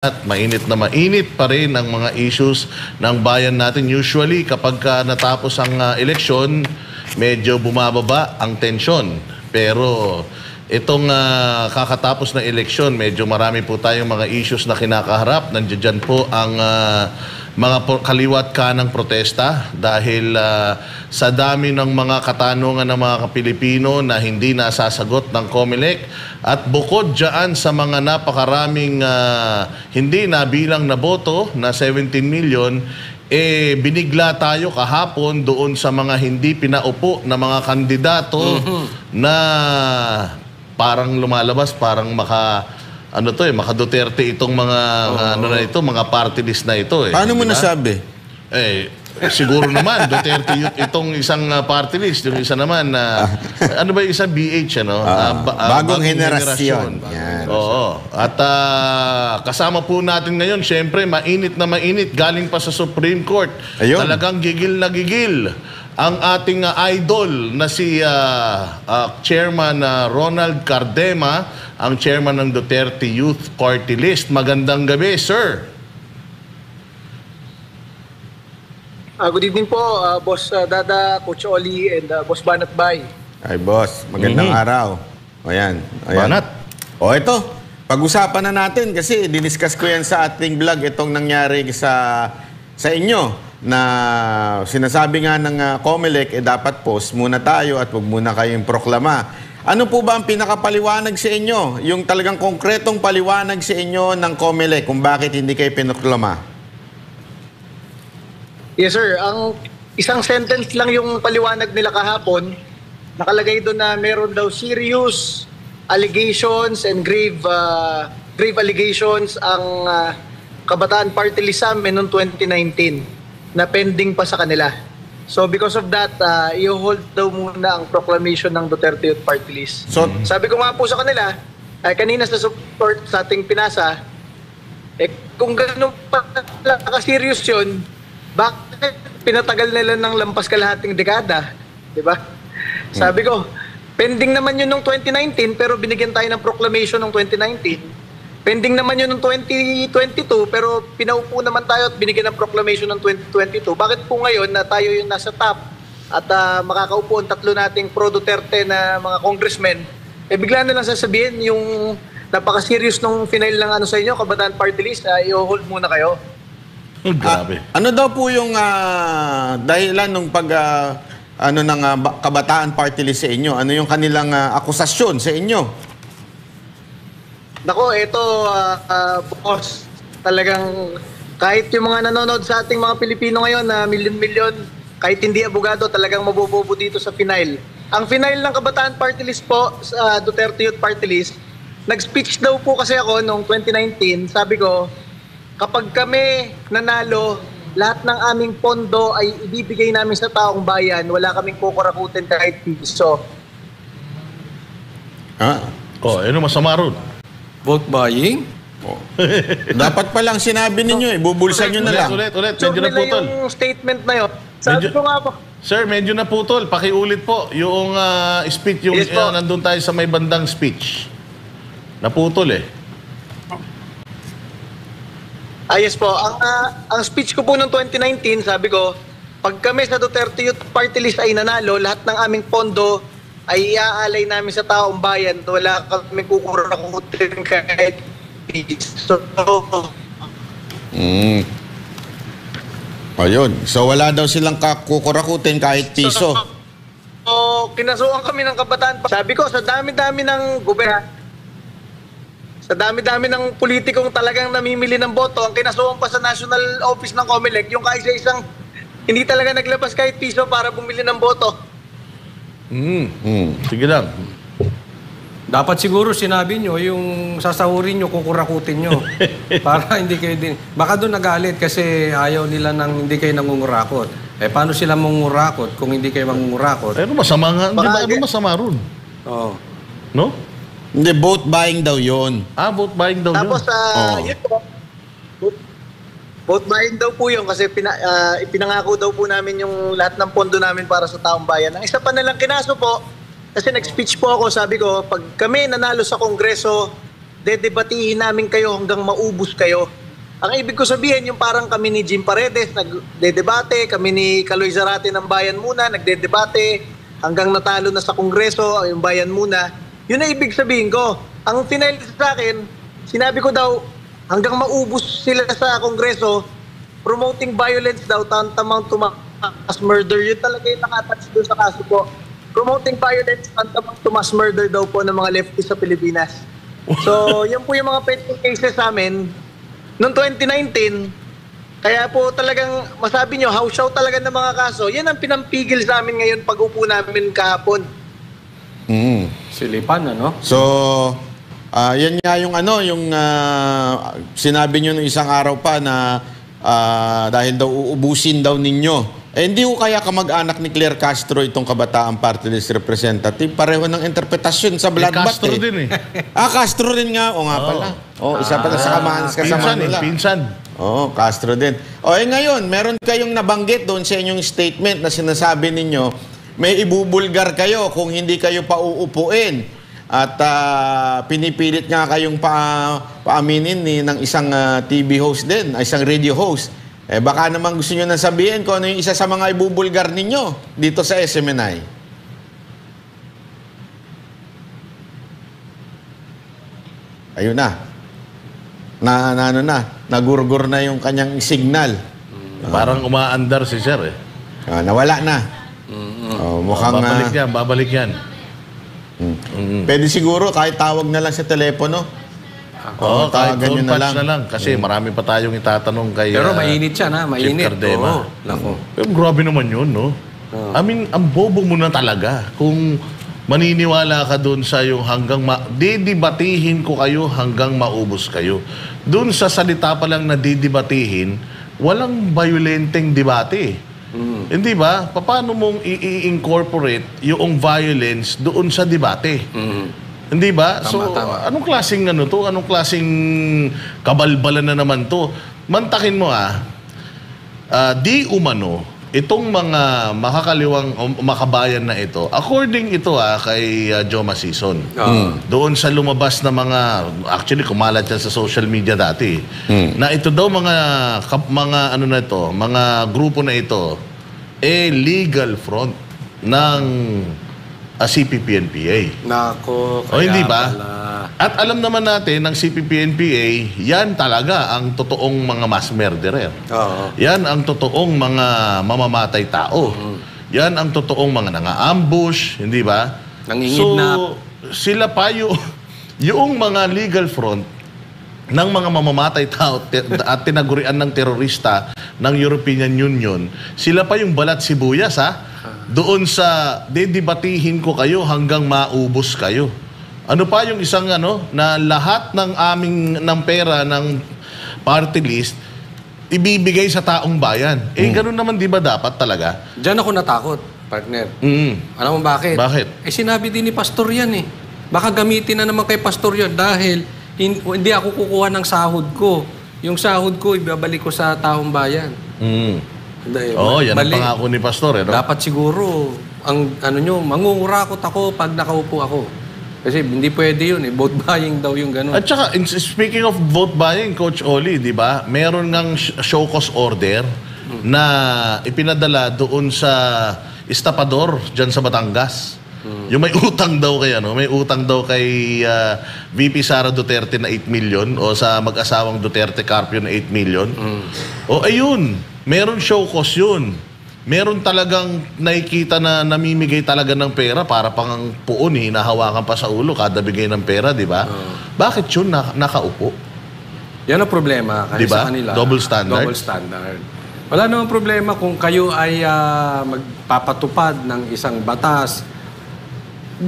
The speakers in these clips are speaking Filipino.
At mainit na mainit pa rin ang mga issues ng bayan natin. Usually, kapag natapos ang eleksyon, medyo bumababa ang tensyon. Pero itong kakatapos na eleksyon, medyo marami po tayong mga issues na kinakaharap. Nandiyan po ang mga kaliwat kanang protesta dahil sa dami ng mga katanungan ng mga Pilipino na hindi nasasagot ng COMELEC at bukod dyan sa mga napakaraming hindi nabilang na boto na 17 million, binigla tayo kahapon doon sa mga hindi pinaupo na mga kandidato na parang lumalabas, parang maka Duterte itong mga mga party list na ito Paano mo nasabi? Siguro naman Duterte itong isang party list, yung isa naman ano ba yung isang BH bagong henerasyon. Oo. At kasama po natin ngayon, syempre mainit na mainit galing pa sa Supreme Court. Ayun. Talagang gigil na gigil ang ating idol na si Chairman Ronald Cardema, ang chairman ng Duterte Youth Party List. Magandang gabi, sir. Good evening po, Boss Dada, Coach Oli, and Boss Banat Bay. Ay, boss. Magandang araw. O yan. Banat. O ito, pag-usapan na natin kasi diniscuss ko yan sa ating vlog itong nangyari sa inyo na sinasabi nga ng COMELEC, dapat post muna tayo at huwag muna kayong proklama. Ano po ba ang pinakapaliwanag sa inyo? Yung talagang konkretong paliwanag sa inyo ng COMELEC kung bakit hindi kayo pinoklama? Yes, sir. Ang isang sentence lang yung paliwanag nila kahapon. Nakalagay doon na meron daw serious allegations and grave allegations ang Kabataan Party List sa amin noong 2019 na pending pa sa kanila. So because of that, i-hold daw muna ang proclamation ng Duterte Youth Party List. So, sabi ko nga po sa kanila, kanina sa support sa ating pinasa, kung gano'n pa ka-serious yun, bakit pinatagal nila ng lampas kalahating dekada? Diba? Sabi ko, pending naman yun noong 2019 pero binigyan tayo ng proclamation noong 2019. Pending naman yun noong 2022 pero pinaupo naman tayo at binigyan ng proclamation ng 2022. Bakit po ngayon na tayo yung nasa top at makakaupo ang tatlo nating pro-Duterte na mga congressmen, bigla na lang sasabihin yung napaka-serious nung final ng sa inyo, Kabataan Party List, i-hold muna kayo. Grabe. Ano daw po yung dahilan ng ng Kabataan Party List sa inyo? Ano yung kanilang akusasyon sa inyo? Nako, ito, boss, talagang kahit yung mga nanonood sa ating mga Pilipino ngayon na milyon-milyon, kahit hindi abogado, talagang mabobobo dito sa final. Ang final ng Kabataan Party List po, sa Duterte Youth Party List, nag-speech daw po kasi ako noong 2019, sabi ko, kapag kami nanalo, lahat ng aming pondo ay ibibigay namin sa taong bayan, wala kaming kukurakutin kahit piso. Ano masama ron? Vote buying? Dapat palang sinabi ninyo, bubulsan nyo na lang. Ulit. So, Medyo naputol. yung statement na yun. Sabi ko nga po. Sir, medyo naputol. Pakiulit po yung speech, yung Yes, po. nandun tayo sa may bandang speech. Naputol Yes po. Ang speech ko po noong 2019, sabi ko, pag kami sa Duterte Youth Party List ay nanalo, lahat ng aming pondo ay iaalay namin sa taong bayan. Wala kami kukurakutin kahit piso. Ayun. So wala daw silang kukurakutin kahit piso. So, kinasuhan kami ng Kabataan. Sabi ko, sa dami-dami ng gobyerno, sa dami-dami ng politikong talagang namimili ng boto, ang kinasuhan pa sa National Office ng COMELEC, yung kaisa-isang hindi talaga naglabas kahit piso para bumili ng boto. Sige lang. Dapat siguro sinabi nyo, yung sasahurin nyo, kukurakutin nyo. Para hindi kayo din... Baka doon nagalit kasi ayaw nila nang hindi kayo nangungurakot. Paano sila mangungurakot kung hindi kayo mangungurakot? Pero masama nga. Ano masama ron? Oo. No? Hindi, vote buying daw yun. Vote buying daw Tapos, yun. yun po, vote buying daw po yun kasi ipinangako daw po namin yung lahat ng pondo namin para sa taong bayan. Ang isa pa nalang kinaso po, kasi nag-speech po ako, sabi ko, pag kami nanalo sa Kongreso, dedebatihin namin kayo hanggang maubos kayo. Ang ibig ko sabihin, yung parang kami ni Jim Paredes, nagdedebate, kami ni Kaloy Zarate ng Bayan Muna, nagdedebate, hanggang natalo na sa Kongreso, yung Bayan Muna. Yun ang ibig sabihin ko. Ang final sa akin, sinabi ko daw, hanggang maubos sila sa Kongreso, promoting violence daw, tantamount to mass murder. Yun talaga yung nakatouch doon sa kaso po. Promoting violence, tantamount to mass murder daw po ng mga lefties sa Pilipinas. So, yan po yung mga pending cases sa amin. Noong 2019, kaya po talagang masabi nyo, house show talaga ng mga kaso. Yan ang pinampigil sa amin ngayon pag upo namin kahapon. Silipan, ano? So, yan nga yung sinabi nyo nung isang araw pa na dahil daw uubusin daw ninyo. Hindi ko kaya kamag-anak ni Claire Castro itong Kabataan Party List Representative. Pareho ng interpretasyon sa bloodbath. Castro din eh. Castro din nga. O nga pala. Isa pala sa kasama nila. Pinsan. Castro din. Ngayon, meron kayong nabanggit doon sa inyong statement na sinasabi ninyo, may ibubulgar kayo kung hindi kayo pauupuin. At pinipilit nga kayong paaminin ng isang TV host din, isang radio host. Baka naman gusto nyo nang sabihin kung ano yung isa sa mga ibubulgar ninyo dito sa SMNI. Ayun na. Nagurgur na yung kanyang signal. Parang umaandar si Sir eh. Nawala na. Mukhang... Babalik yan. Pwede siguro kahit tawag na lang sa telepono. Kahit phone patch na lang. Kasi marami pa tayong itatanong kay... Pero mainit siya, na. Mainit. Chief Cardema. Nako. Pero grabe naman yun, no? I mean, ang bobo mo na talaga. Kung maniniwala ka doon sa yung hanggang... Didibatihin ko kayo hanggang maubos kayo. Doon sa salita pa lang na didibatihin, walang violenteng debate. Hindi ba? Paano mong i-incorporate yung violence doon sa debate? Hindi ba? Tama. Anong klaseng to? Anong klaseng kabalbalan na naman to? Mantakin mo di umano, itong mga makakaliwang o makabayan na ito, according ito kay Joma Sison, doon sa lumabas na mga, actually kumalat yan sa social media dati, na ito daw mga grupo na ito, legal front ng CPP-NPA. Nako, kaya hindi ba? pala. At alam naman natin ng CPP-NPA, yan talaga ang totoong mga mass murderer. Yan ang totoong mga mamamatay tao. Yan ang totoong mga nanga-ambush, hindi ba? Nangingidnap. So, sila pa yung mga legal front ng mga mamamatay tao at tinagurian ng terorista ng European Union, sila pa yung balat sibuyas doon sa dedebatihin ko kayo hanggang maubos kayo. Ano pa yung isang na lahat ng pera ng party list ibibigay sa taong bayan. Ganun naman di ba dapat talaga? Diyan ako natakot, partner. Alam mo bakit? Bakit? Sinabi din ni Pastor yan eh. Baka gamitin na naman kay Pastor yan dahil hindi ako kukuha ng sahod ko. Yung sahod ko, ibabalik ko sa taong bayan. Yan ang pangako ni Pastor. Dapat siguro, mangungurakot ako pag nakaupo ako. Kasi hindi pwede yun vote buying daw yung gano'n. At saka, speaking of vote buying, Coach Oli, di ba? Meron ngang show cause order na ipinadala doon sa estapador dyan sa Batangas. Yung may utang daw kay VP Sara Duterte na 8 million o sa mag-asawang Duterte Carpio na 8 million. Ayun, meron show cause yun. Meron talagang nakikita na namimigay talaga ng pera para pang puon, hinahawakan pa sa ulo kada bigay ng pera, di ba? Bakit yun nakaupo? Yan ang problema kasi diba? sa kanila. Double standard? Double standard. Wala namang problema kung kayo ay magpapatupad ng isang batas.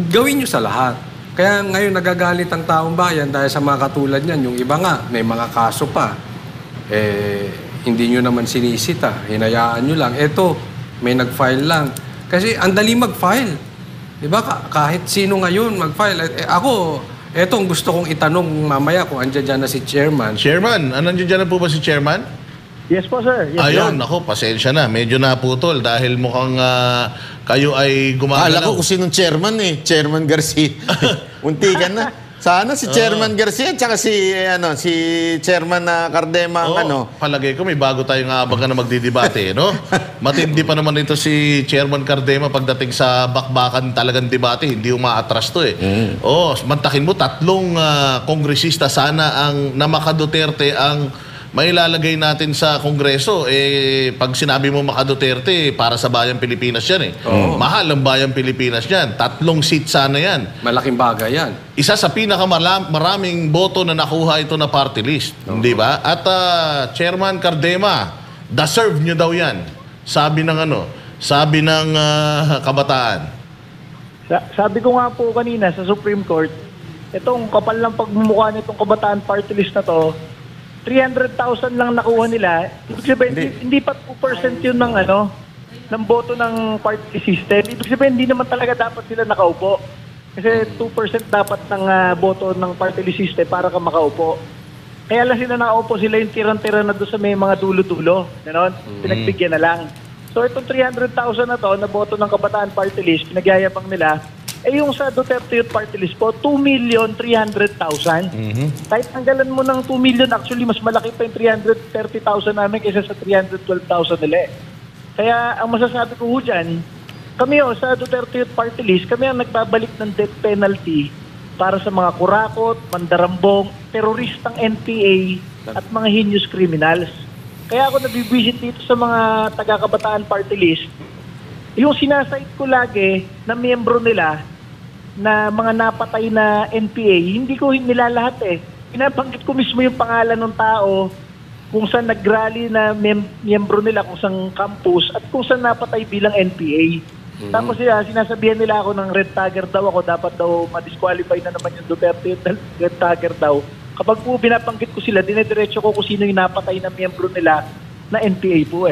Gawin nyo sa lahat. Kaya ngayon nagagalit ang taong bayan dahil sa mga katulad niyan. Yung iba nga, may mga kaso pa. Hindi nyo naman sinisita. Hinayaan nyo lang. Eto, may nag-file lang. Kasi ang dali mag-file. Diba? Kahit sino ngayon mag-file. Eto ang gusto kong itanong mamaya kung andyan dyan na si Chairman. Chairman, nandiyan dyan na po ba si Chairman? Yes po, sir. Yes, Ayun, ako, pasensya na. Medyo naputol dahil mukhang kayo ay gumagalaw. Kala ko kung sinong chairman Chairman Garcia. Untikan na. Sana si Chairman Garcia at saka si Chairman Cardema ang palagay ko may bago tayong aabangan na magdidebate, no? Matindi pa naman ito si Chairman Cardema pagdating sa bakbakan talagang debate, hindi umaatras to mantakin mo 3 kongresista sana ang na Maka Duterte ang mailalagay natin sa Kongreso. Pag sinabi mo Maka Duterte, para sa Bayang Pilipinas yan Mahal ang Bayang Pilipinas yan. 3 seats sana yan. Malaking bagay yan. Isa sa pinakamaraming boto na nakuha ito na party list. Di ba? At Chairman Cardema, deserve nyo daw yan. Sabi ng kabataan. Sabi ko nga po kanina sa Supreme Court, itong kapal ng pagmumukha nitong kabataan party list na to, 300,000 lang nakuha nila. Ibig sabihin, hindi pa 2% yun ng boto ng party system. Ibig sabihin, hindi naman talaga dapat sila nakaupo. Kasi 2% dapat ng boto ng party system para ka makaupo. Kaya lang sila nakaupo, sila yung tirang-tira na doon sa may mga dulo-dulo. Ganon, pinagbigyan na lang. So itong 300,000 na to, na boto ng kabataan party list, pinagyayabang nila, yung sa Duterte Youth Party List po, 2,300,000. Kahit tanggalan mo ng 2 million, actually mas malaki pa yung 330,000 namin kaysa sa 312,000 nila. Kaya ang masasabi ko dyan, kami sa Duterte Youth Party List, kami ang nagbabalik ng death penalty para sa mga kurakot, mandarambong, teroristang NPA at mga heinous criminals. Kaya ako nabibisit dito sa mga taga-kabataan party list, yung sinasite ko lagi na miyembro nila na mga napatay na NPA, hindi ko nilalahat Pinabanggit ko mismo yung pangalan ng tao, kung saan nag-rally na miyembro nila, kung saan campus, at kung saan napatay bilang NPA. Tapos sinasabihan nila ako ng red tagger daw ako, dapat daw ma-disqualify na naman yung Duterte yung red tagger daw. Kapag po binabanggit ko sila, dinediretso ko kung sino yung napatay na miyembro nila na NPA po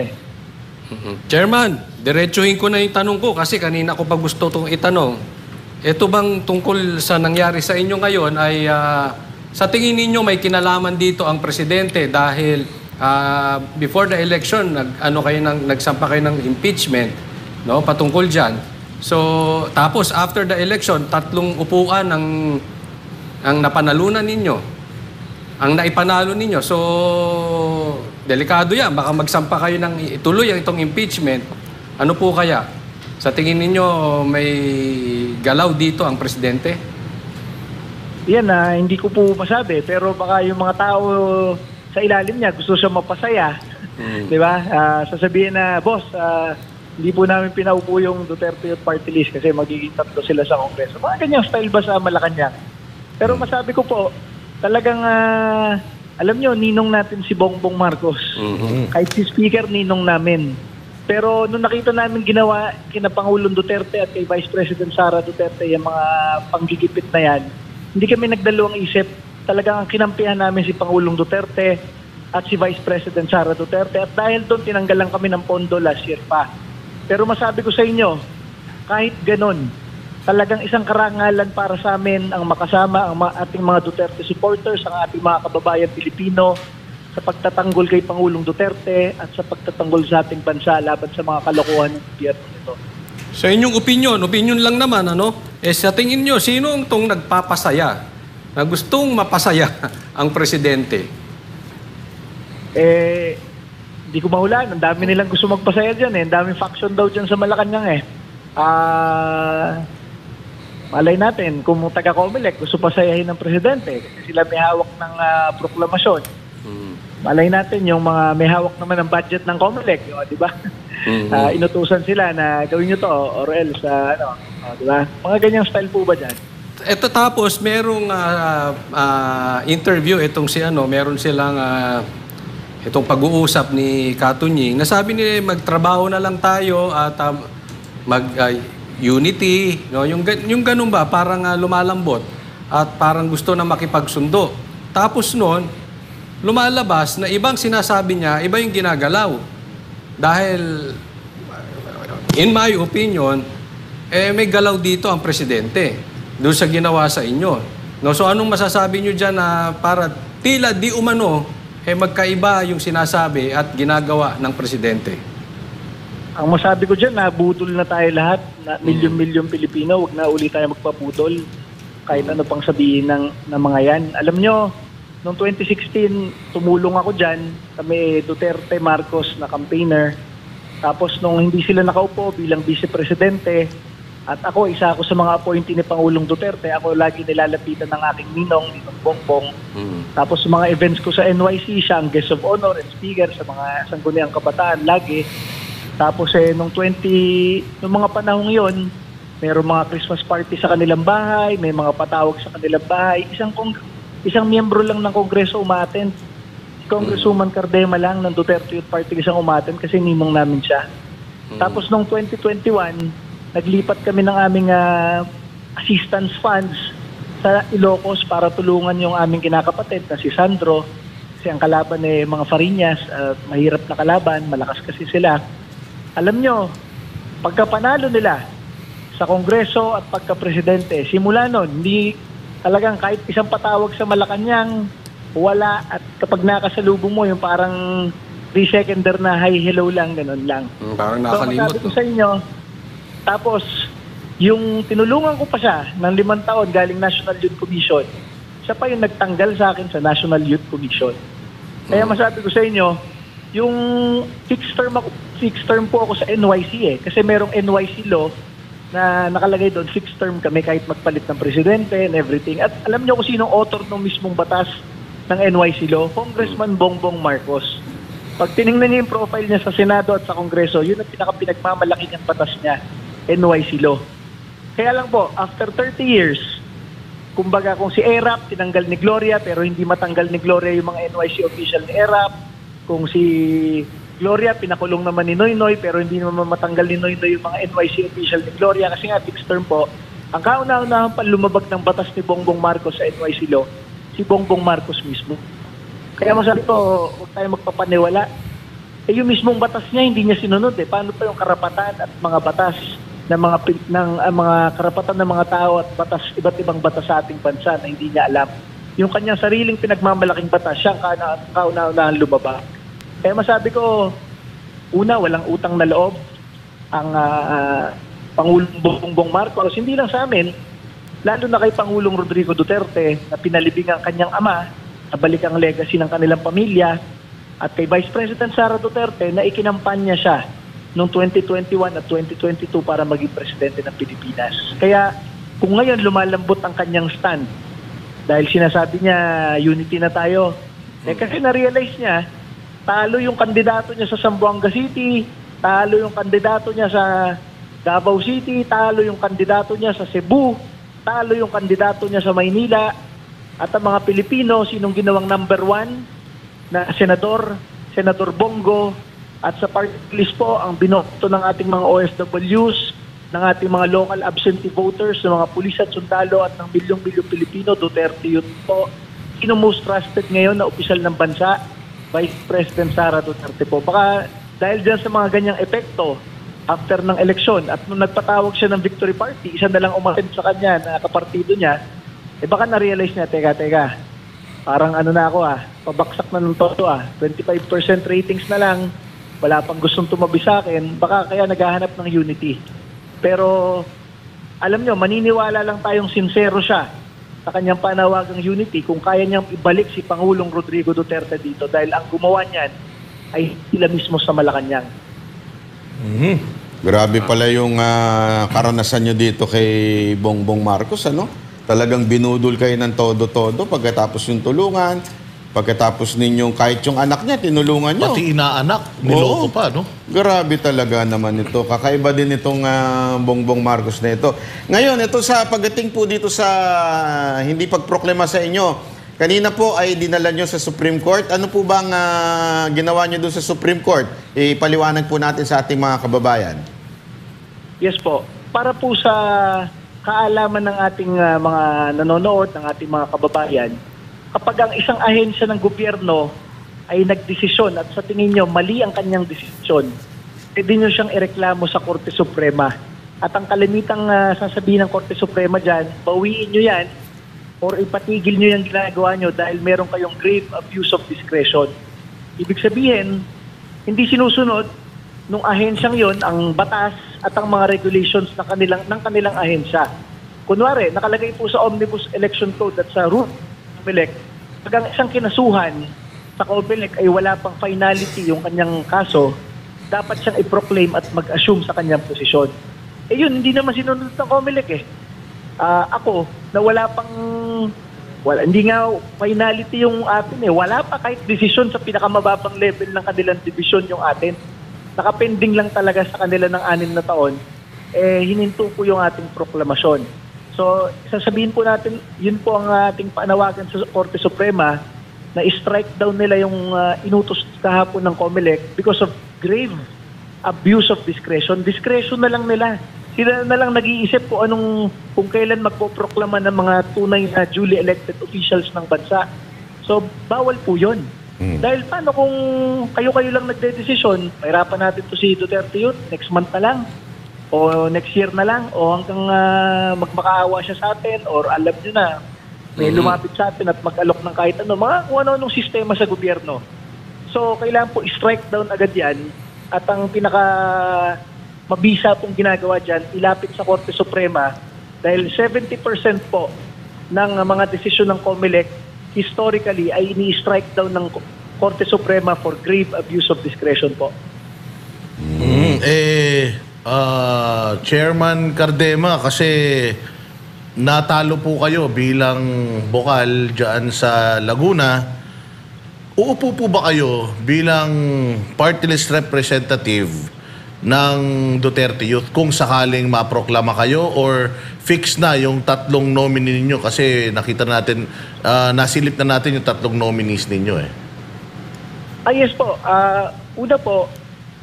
Chairman, diretsuhin ko na yung tanong ko kasi kanina ko pa gusto itong itanong. Ito bang tungkol sa nangyari sa inyo ngayon ay sa tingin ninyo may kinalaman dito ang presidente dahil before the election nagsampa kayo ng impeachment patungkol diyan. So tapos after the election 3 upuan ang napanalunan ninyo. Ang naipanalo ninyo. So delikado yan. Baka magsampa kayo ng ituloy itong impeachment. Ano po kaya? Sa tingin ninyo, may galaw dito ang presidente? Yan hindi ko po masabi. Pero baka yung mga tao sa ilalim niya gusto siya mapasaya. Di ba? Sasabihin na, boss, hindi po namin pinaupo yung Duterte Youth Party List kasi magiging 3 sila sa Kongreso. Mga ganyang style ba sa Malacanang? Pero masabi ko po, talagang alam nyo, ninong natin si Bongbong Marcos. Kahit si Speaker, ninong namin. Pero nung nakita namin ginawa kina Pangulong Duterte at kay Vice President Sara Duterte yung mga panggigipit na yan, hindi kami nagdalawang isip. Talagang ang kinampihan namin si Pangulong Duterte at si Vice President Sara Duterte. At dahil doon, tinanggalan kami ng pondo last year pa. Pero masabi ko sa inyo, kahit ganon, talagang isang karangalan para sa amin ang makasama ang ating mga Duterte supporters, ang ating mga kababayan Pilipino sa pagtatanggol kay Pangulong Duterte at sa pagtatanggol sa ating bansa laban sa mga kalokohan ng gobyerno nito. Sa inyong opinion lang naman, sa tingin nyo, sino itong nagpapasaya na gustong mapasaya ang presidente? Hindi ko mahulaan. Ang dami nilang gusto magpasaya dyan Ang daming faction daw dyan sa Malacanang malay natin, kung taga-Comelec gusto pasayahin ng presidente kasi sila may hawak ng proklamasyon. Malay natin yung mga may hawak naman ng budget ng Comelec, di ba? Inutusan sila na gawin nyo to or else, di ba? Mga ganyang style po ba dyan? Ito tapos, merong interview meron silang itong pag-uusap ni Katunying. Nasabi nila magtrabaho na lang tayo at unity, yung ganun ba, parang lumalambot at parang gusto na makipagsundo. Tapos noon, lumalabas na ibang sinasabi niya, iba yung ginagalaw. Dahil, in my opinion, may galaw dito ang presidente doon sa ginawa sa inyo. So, anong masasabi niyo dyan na para tila di umano, magkaiba yung sinasabi at ginagawa ng presidente? Ang masabi ko dyan, nabudol na tayo lahat, na milyon-milyon Pilipino, huwag na uli tayo magpaputol. kahit ano pang sabihin ng mga yan. Alam nyo, noong 2016, tumulong ako dyan. Kami Duterte Marcos na campaigner. Tapos nung hindi sila nakaupo bilang vice-presidente, at ako, isa ako sa mga appointee ni Pangulong Duterte, ako lagi nilalapitan ng aking ninong Bongbong. Tapos sa mga events ko sa NYC, siya ang guest of honor and speaker sa mga sangguniang kabataan lagi. Tapos nung mga panahong yon, mayroong mga Christmas party sa kanilang bahay, may mga patawag sa kanilang bahay. Isang miyembro lang ng Kongreso umattend. Congresswoman Cardema lang ng Duterte Youth Party isang umattend kasi ninong namin siya. Tapos nung 2021, naglipat kami ng aming assistance funds sa Ilocos para tulungan yung aming kinakapatid na si Sandro. Kasi ang kalaban mga Fariñas, mahirap na kalaban, malakas kasi sila. Alam nyo, pagkapanalo nila sa Kongreso at pagka-presidente, simula nun, hindi talagang kahit isang patawag sa Malacanang, wala. At kapag nakasalubong mo, yung parang 3-seconder na hi, hello lang, ganun lang. Parang nakalimot. So, masabi ko sa inyo, tapos, yung tinulungan ko pa siya ng 5 taon galing National Youth Commission, siya pa yung nagtanggal sa akin sa National Youth Commission. Kaya masabi ko sa inyo, yung fixed term po ako sa NYC kasi merong NYC law na nakalagay doon, fixed term kami kahit magpalit ng presidente and everything. At alam niyo kung sinong author ng mismong batas ng NYC law? Congressman Bongbong Marcos. Pag tinignan niyo yung profile niya sa Senado at sa Kongreso, yun ang pinagmamalaki niyang batas niya, NYC law. Kaya lang po, after 30 years, kumbaga kung si ERAP tinanggal ni Gloria pero hindi matanggal ni Gloria yung mga NYC official ni ERAP, kung si Gloria pinakulong naman ni Noynoy pero hindi naman matanggal ni Noynoy yung mga NYC official ni Gloria kasi nga fixed term po, ang kauna-unahan pa lumabag ng batas ni Bongbong Marcos sa NYC law, si Bongbong Marcos mismo. Kaya masabi ko, huwag tayo magpapaniwala. Yung mismong batas niya, hindi niya sinunod Paano pa yung karapatan at mga batas ng mga karapatan ng mga tao at batas, iba't ibang batas sa ating bansa na hindi niya alam. Yung kanyang sariling pinagmamalaking batas, siyang kauna-unahan lumabag. Kaya masabi ko, una, walang utang na loob ang Pangulong Bongbong Marcos, hindi lang sa amin, lalo na kay Pangulong Rodrigo Duterte na pinalibing ang kanyang ama, nabalik ang legacy ng kanilang pamilya, at kay Vice President Sara Duterte na ikinampanya siya noong 2021 at 2022 para maging presidente ng Pilipinas. Kaya kung ngayon lumalambot ang kanyang stand, dahil sinasabi niya unity na tayo, kasi na-realize niya, talo yung kandidato niya sa Zamboanga City, talo yung kandidato niya sa Davao City, talo yung kandidato niya sa Cebu, talo yung kandidato niya sa Maynila, at ang mga Pilipino, sinong ginawang number 1 na Senador Bongo, at sa party list po, ang binoto ng ating mga OFWs, ng ating mga local absentee voters, ng mga pulis at sundalo at ng milyong-milyong Pilipino, Duterte Youth po. Sino most trusted ngayon na opisyal ng bansa? Vice President Sara Duterte po. Baka dahil dyan sa mga ganyang epekto, after ng eleksyon, at nung nagpatawag siya ng victory party, isa na lang umattend sa kanya na kapartido niya, baka na-realize niya, teka, parang na ako pabaksak na ng toto 25% ratings na lang, wala pang gustong tumabi sa akin, baka kaya naghahanap ng unity. Pero, alam nyo, maniniwala lang tayong sincero siya sa kanyang panawagang unity kung kaya niyang ibalik si Pangulong Rodrigo Duterte dito dahil ang gumawa niyan ay sila mismo sa Malacanang. Grabe pala yung karanasan nyo dito kay Bongbong Marcos, Talagang binudol kayo ng todo-todo pagkatapos yung tulungan, pagkatapos ninyong kahit yung anak niya, tinulungan nyo. Pati inaanak, niloko pa, no? Grabe talaga naman ito. Kakaiba din itong Bongbong Marcos na ito. Ngayon, ito sa pagdating po dito sa hindi pagproklema sa inyo, kanina po ay dinala nyo sa Supreme Court. Ano po bang ginawa nyo doon sa Supreme Court? Ipaliwanag po natin sa ating mga kababayan. Yes po. Para po sa kaalaman ng ating mga nanonood, ng ating mga kababayan, kapag ang isang ahensya ng gobyerno ay nagdesisyon at sa tingin nyo mali ang kanyang desisyon, pwede nyo siyang ireklamo sa Korte Suprema. At ang kalimitang sasabihin ng Korte Suprema dyan, bawiin nyo yan or ipatigil nyo yung ginagawa nyo dahil meron kayong grave abuse of discretion. Ibig sabihin, hindi sinusunod nung ahensyang yon ang batas at ang mga regulations ng kanilang ahensya. kunwari, nakalagay po sa Omnibus Election Code at sa rule of COMELEC, pag ang isang kinasuhan sa COMELEC ay wala pang finality yung kanyang kaso, dapat siyang i-proclaim at mag-assume sa kanyang posisyon. Eh yun, hindi naman sinunod ng COMELEC eh. Ako, na hindi nga finality yung atin eh. Wala pa kahit desisyon sa pinakamababang level ng kanilang division yung atin. Nakapending lang talaga sa kanila ng 6 na taon, hininto po yung ating proklamasyon. So, sasabihin po natin, yun po ang ating panawagan sa Korte Suprema na i-strike down nila yung inutos kahapon ng COMELEC because of grave abuse of discretion. Discretion na lang nila. Sila na lang nag-iisip kung kailan magpoproklama ng mga tunay na duly elected officials ng bansa. So, bawal po yun. Dahil paano kung kayo-kayo lang nagde-desisyon, mahirapan natin to si Duterte yun, next month na lang, o next year na lang, o hanggang magmakaawa siya sa atin, or alam nyo na, may lumapit sa atin at mag-alok ng kahit ano, mga kung ano-anong sistema sa gobyerno. So, kailangan po i-strike down agad yan, at ang pinaka mabisa pong ginagawa dyan, ilapit sa Korte Suprema, dahil 70% po ng mga desisyon ng COMELEC historically ay ini-strike down ng Korte Suprema for grave abuse of discretion po. Chairman Cardema, kasi natalo po kayo bilang bokal dyan sa Laguna. Uupo po ba kayo bilang party list representative ng Duterte Youth kung sakaling maproklama kayo, or fix na yung 3 nominee ninyo? Kasi nakita natin, nasilip na natin yung 3 nominees ninyo eh. Yes po. Una po,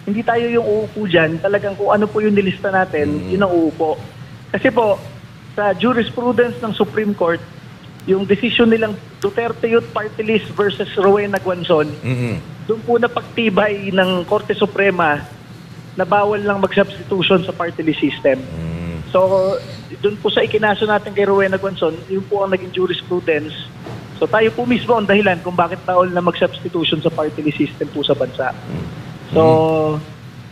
hindi tayo yung uupo dyan. Talagang kung ano po yung nilista natin, yun ang uupo. Kasi po, sa jurisprudence ng Supreme Court, yung decision nilang Duterte Youth Party List versus Rowena Guanzon, doon po napagtibay ng Korte Suprema na bawal lang mag-substitution sa party list system. So, doon po sa ikinaso natin kay Rowena Guanzon, yun po ang naging jurisprudence. So, tayo po mismo ang dahilan kung bakit bawal na mag-substitution sa party list system po sa bansa. So,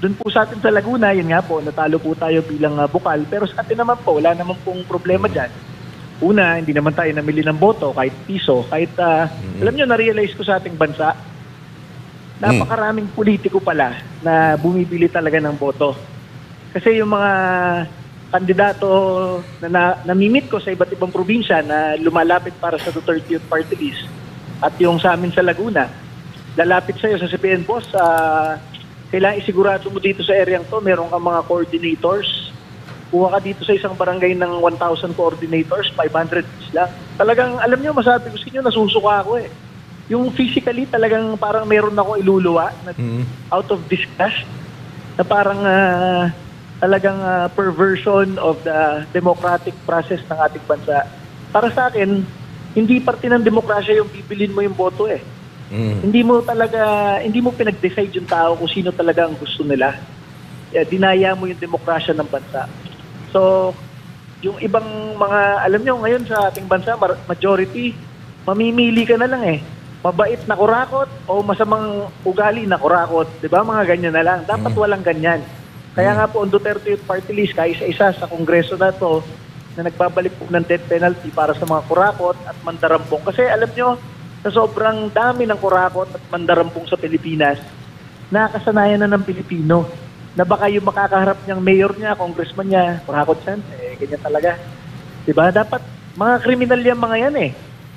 doon po sa atin sa Laguna, yun nga po, natalo po tayo bilang bukal. Pero sa atin naman po, wala naman pong problema dyan. Una, hindi naman tayo namili ng boto, kahit piso, kahit, alam nyo, na-realize ko sa ating bansa, napakaraming politiko pala na bumibili talaga ng boto. Kasi yung mga kandidato na namimit ko sa iba't ibang probinsya na lumalapit para sa Duterte Youth Party List at yung sa amin sa Laguna, lalapit sa'yo sa CPN Boss, kailangan isigurado mo dito sa area to, meron kang mga coordinators. Kuha ka dito sa isang barangay ng 1,000 coordinators, 500 lang. Talagang, alam nyo, masabi ko sa inyo, nasusuka ako eh. Yung physically talagang parang meron akong iluluwa na out of disgust na parang talagang perversion of the democratic process ng ating bansa. Para sa akin, hindi parte ng demokrasya yung bibilin mo yung boto eh. Hindi mo pinag-decide yung tao kung sino talaga ang gusto nila. Dinaya mo yung demokrasya ng bansa. So, yung ibang mga, alam nyo, ngayon sa ating bansa, majority, mamimili ka na lang eh. Mabait na kurakot o masamang ugali na kurakot. Diba? Mga ganyan na lang. Dapat walang ganyan. Kaya nga po, ang Duterte Youth Party List, kaisa-isa sa Kongreso na to, na nagbabalik po ng death penalty para sa mga kurakot at mandarampong. Kasi alam nyo, sa sobrang dami ng kurakot at mandarampong sa Pilipinas, nakasanayan na ng Pilipino na baka yung makakaharap niyang mayor niya, congressman niya, kurakot yan, ganyan talaga. Diba? Dapat, mga kriminal yan mga yan eh.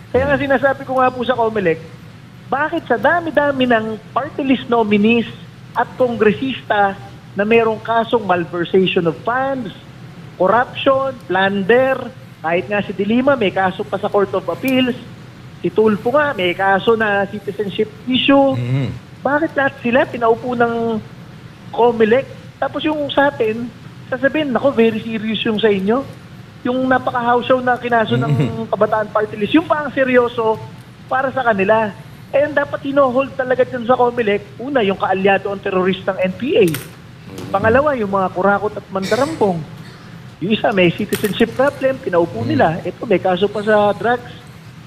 Kaya nga sinasabi ko nga po sa COMELEC, bakit sa dami-dami ng party list nominees at kongresista na merong kasong malversation of funds, corruption, plunder, kahit nga si De Lima may kaso pa sa Court of Appeals, si Tulfo nga may kaso na citizenship issue, bakit lahat sila pinaupo ng COMELEC? Tapos yung sa atin, sasabihin, nako, very serious yung sa inyo. Yung napaka-hausaw na kinaso ng Kabataan Party List, yung pa ang seryoso para sa kanila. And dapat hino-hold talaga dyan sa COMELEC, una, yung kaalyado ang teroristang NPA. Pangalawa, yung mga kurakot at mandarampong. Yung isa, may citizenship problem, pinaupo nila. Ito, may kaso pa sa drugs,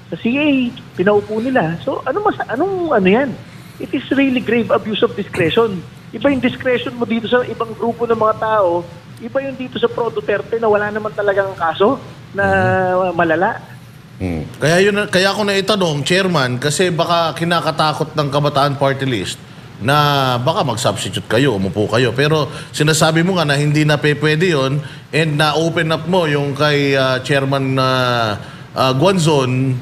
sa CA, pinaupo nila. So, anong yan? It is really grave abuse of discretion. Iba yung discretion mo dito sa ibang grupo ng mga tao, iba yung dito sa Pro Duterte na wala naman talagang kaso. na malala. Kaya ako na itanong, Chairman, kasi baka kinakatakot ng Kabataan Party List na baka mag-substitute kayo, umupo kayo. Pero sinasabi mo nga na hindi na pwede yun and na-open up mo yung kay Chairman Guanzon,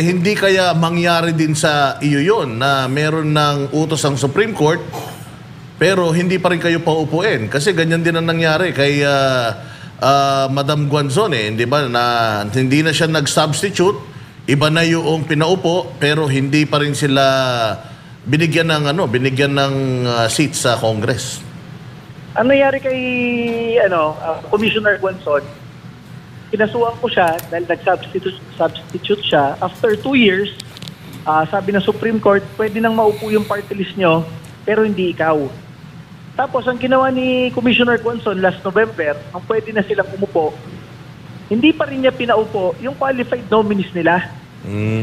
hindi kaya mangyari din sa iyo yun na meron ng utos ang Supreme Court pero hindi pa rin kayo paupuin. Kasi ganyan din ang nangyari kay Madam Guanzon di ba, na hindi na siya nag-substitute, iba na yung pinaupo pero hindi pa rin sila binigyan ng seat sa Congress. Ano nangyari kay Commissioner Guanzon? Kinasuhan ko siya dahil nag-substitute siya. After 2 years, sabi ng Supreme Court, pwede nang maupo yung party list nyo, pero hindi ikaw. Tapos, ang ginawa ni Commissioner Guanzon last November, ang pwede na silang umupo, hindi pa rin niya pinaupo yung qualified nominees nila.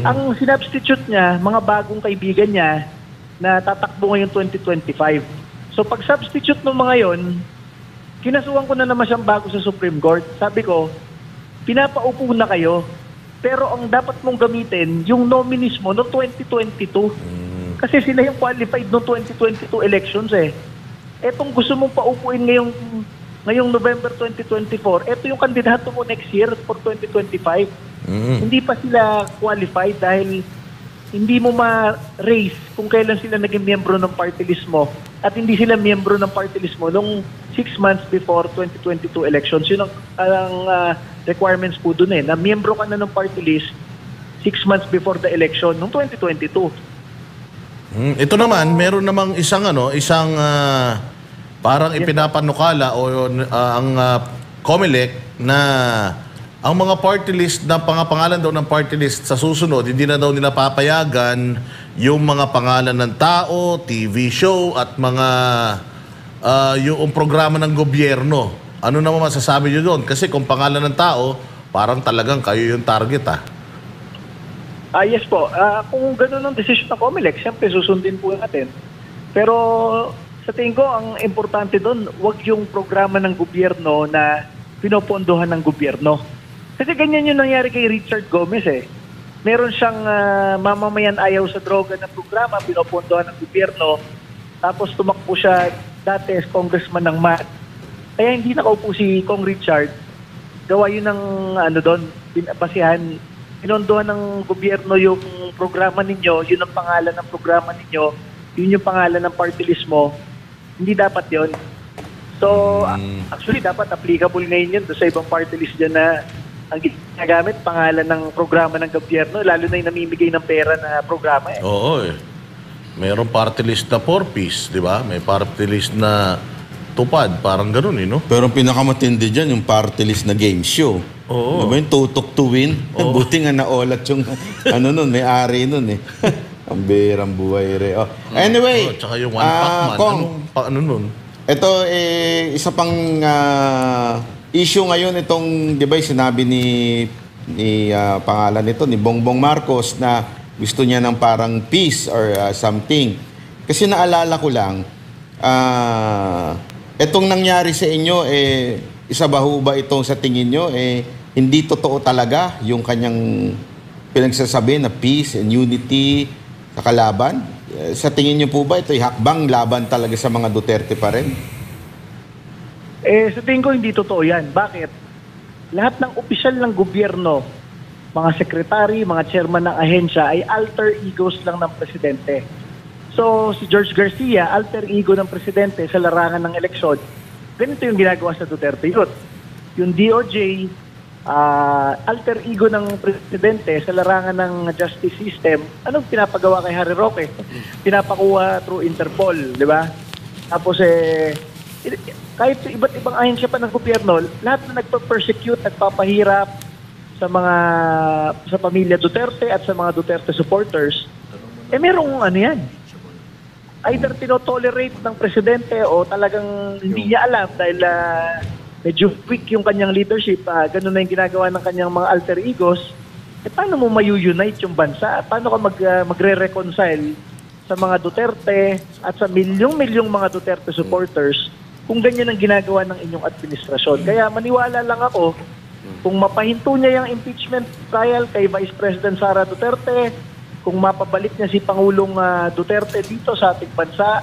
Ang sinubstitute niya, mga bagong kaibigan niya na tatakbo ngayong 2025. So, pag substitute ng mga yon, kinasuhan ko na naman siyang bago sa Supreme Court. Sabi ko, pinapaupo na kayo, pero ang dapat mong gamitin, yung nominees mo noong 2022. Kasi sila yung qualified noong 2022 elections Etong gusto mong paupuin ngayong November 2024, eto yung kandidato mo next year for 2025. Hindi pa sila qualified dahil hindi mo ma-raise kung kailan sila naging miyembro ng party list mo at hindi sila miyembro ng party list mo nung 6 months before 2022 elections. Yun ang requirements po dun na miyembro ka na ng party list 6 months before the election nung 2022. Ito naman, meron namang isang parang ipinapanukala o ang COMELEC na ang mga party list na pangalan daw ng party list sa susunod, hindi na daw nila papayagan yung mga pangalan ng tao, TV show at mga yung programa ng gobyerno. Ano naman masasabi nyo doon? Kasi kung pangalan ng tao, parang talagang kayo yung target Yes po. Kung gano'n ang decision ng COMELEC, siyempre susundin po natin. Pero sa tingin ko, ang importante doon, wag yung programa ng gobyerno na pinopondohan ng gobyerno. Kasi ganyan yung nangyari kay Richard Gomez Meron siyang mamamayan ayaw sa droga na programa, pinopondohan ng gobyerno. Tapos tumakbo siya dati as congressman ng MAT. Kaya hindi nakaupo si Kong Richard. Gawa yun ng doon, basihan. Pinondohan ng gobyerno yung programa ninyo, yun ang pangalan ng programa ninyo, yun yung pangalan ng party list mo. Hindi dapat yun. So, actually, dapat applicable ngayon yun sa ibang party list dyan na ang ginagamit, pangalan ng programa ng gobyerno, lalo na yung namimigay ng pera na programa Oo Mayroong party list na 4-piece, di ba? May party list na tupad, parang ganun no? Pero ang pinakamatindi dyan, yung party list na game show. Oo. Diba yung tutok to win? Buti nga naolat yung may-ari nun Ang berang buhay Anyway. Tsaka yung one pack man. Ano nun? Ito, isa pang issue ngayon itong, di ba, sinabi ni pangalan nito, ni Bongbong Marcos na gusto niya ng parang peace or something. Kasi naalala ko lang, itong nangyari sa inyo, isa ba ho ba itong sa tingin nyo, hindi totoo talaga yung kanyang pinagsasabi na peace and unity sa kalaban? Sa tingin nyo po ba ito'y hakbang laban talaga sa mga Duterte pa rin? Sa tingin ko hindi totoo yan. Bakit? Lahat ng opisyal ng gobyerno, mga sekretary, mga chairman ng ahensya ay alter egos lang ng presidente. So, si George Garcia, alter ego ng presidente sa larangan ng eleksyon. Ganito yung ginagawa sa Duterte Youth. Yung DOJ, alter ego ng presidente sa larangan ng justice system. Anong pinapagawa kay Harry Roque? Pinapakuha through Interpol, di ba? Tapos kahit sa iba't ibang ahensya pa ng gobyerno, lahat na nagpa-persecute, nagpapahirap sa pamilya Duterte at sa mga Duterte supporters, merong yan. Either tinotolerate ng presidente o talagang hindi niya alam dahil medyo weak yung kanyang leadership, ganun na yung ginagawa ng kanyang mga alter egos, paano mo mayu-unite yung bansa? Paano ka magre-reconcile sa mga Duterte at sa milyong-milyong mga Duterte supporters kung ganyan ang ginagawa ng inyong administrasyon? Kaya maniwala lang ako Kung mapahinto niya yung impeachment trial kay Vice President Sara Duterte, kung mapabalik niya si Pangulong Duterte dito sa ating bansa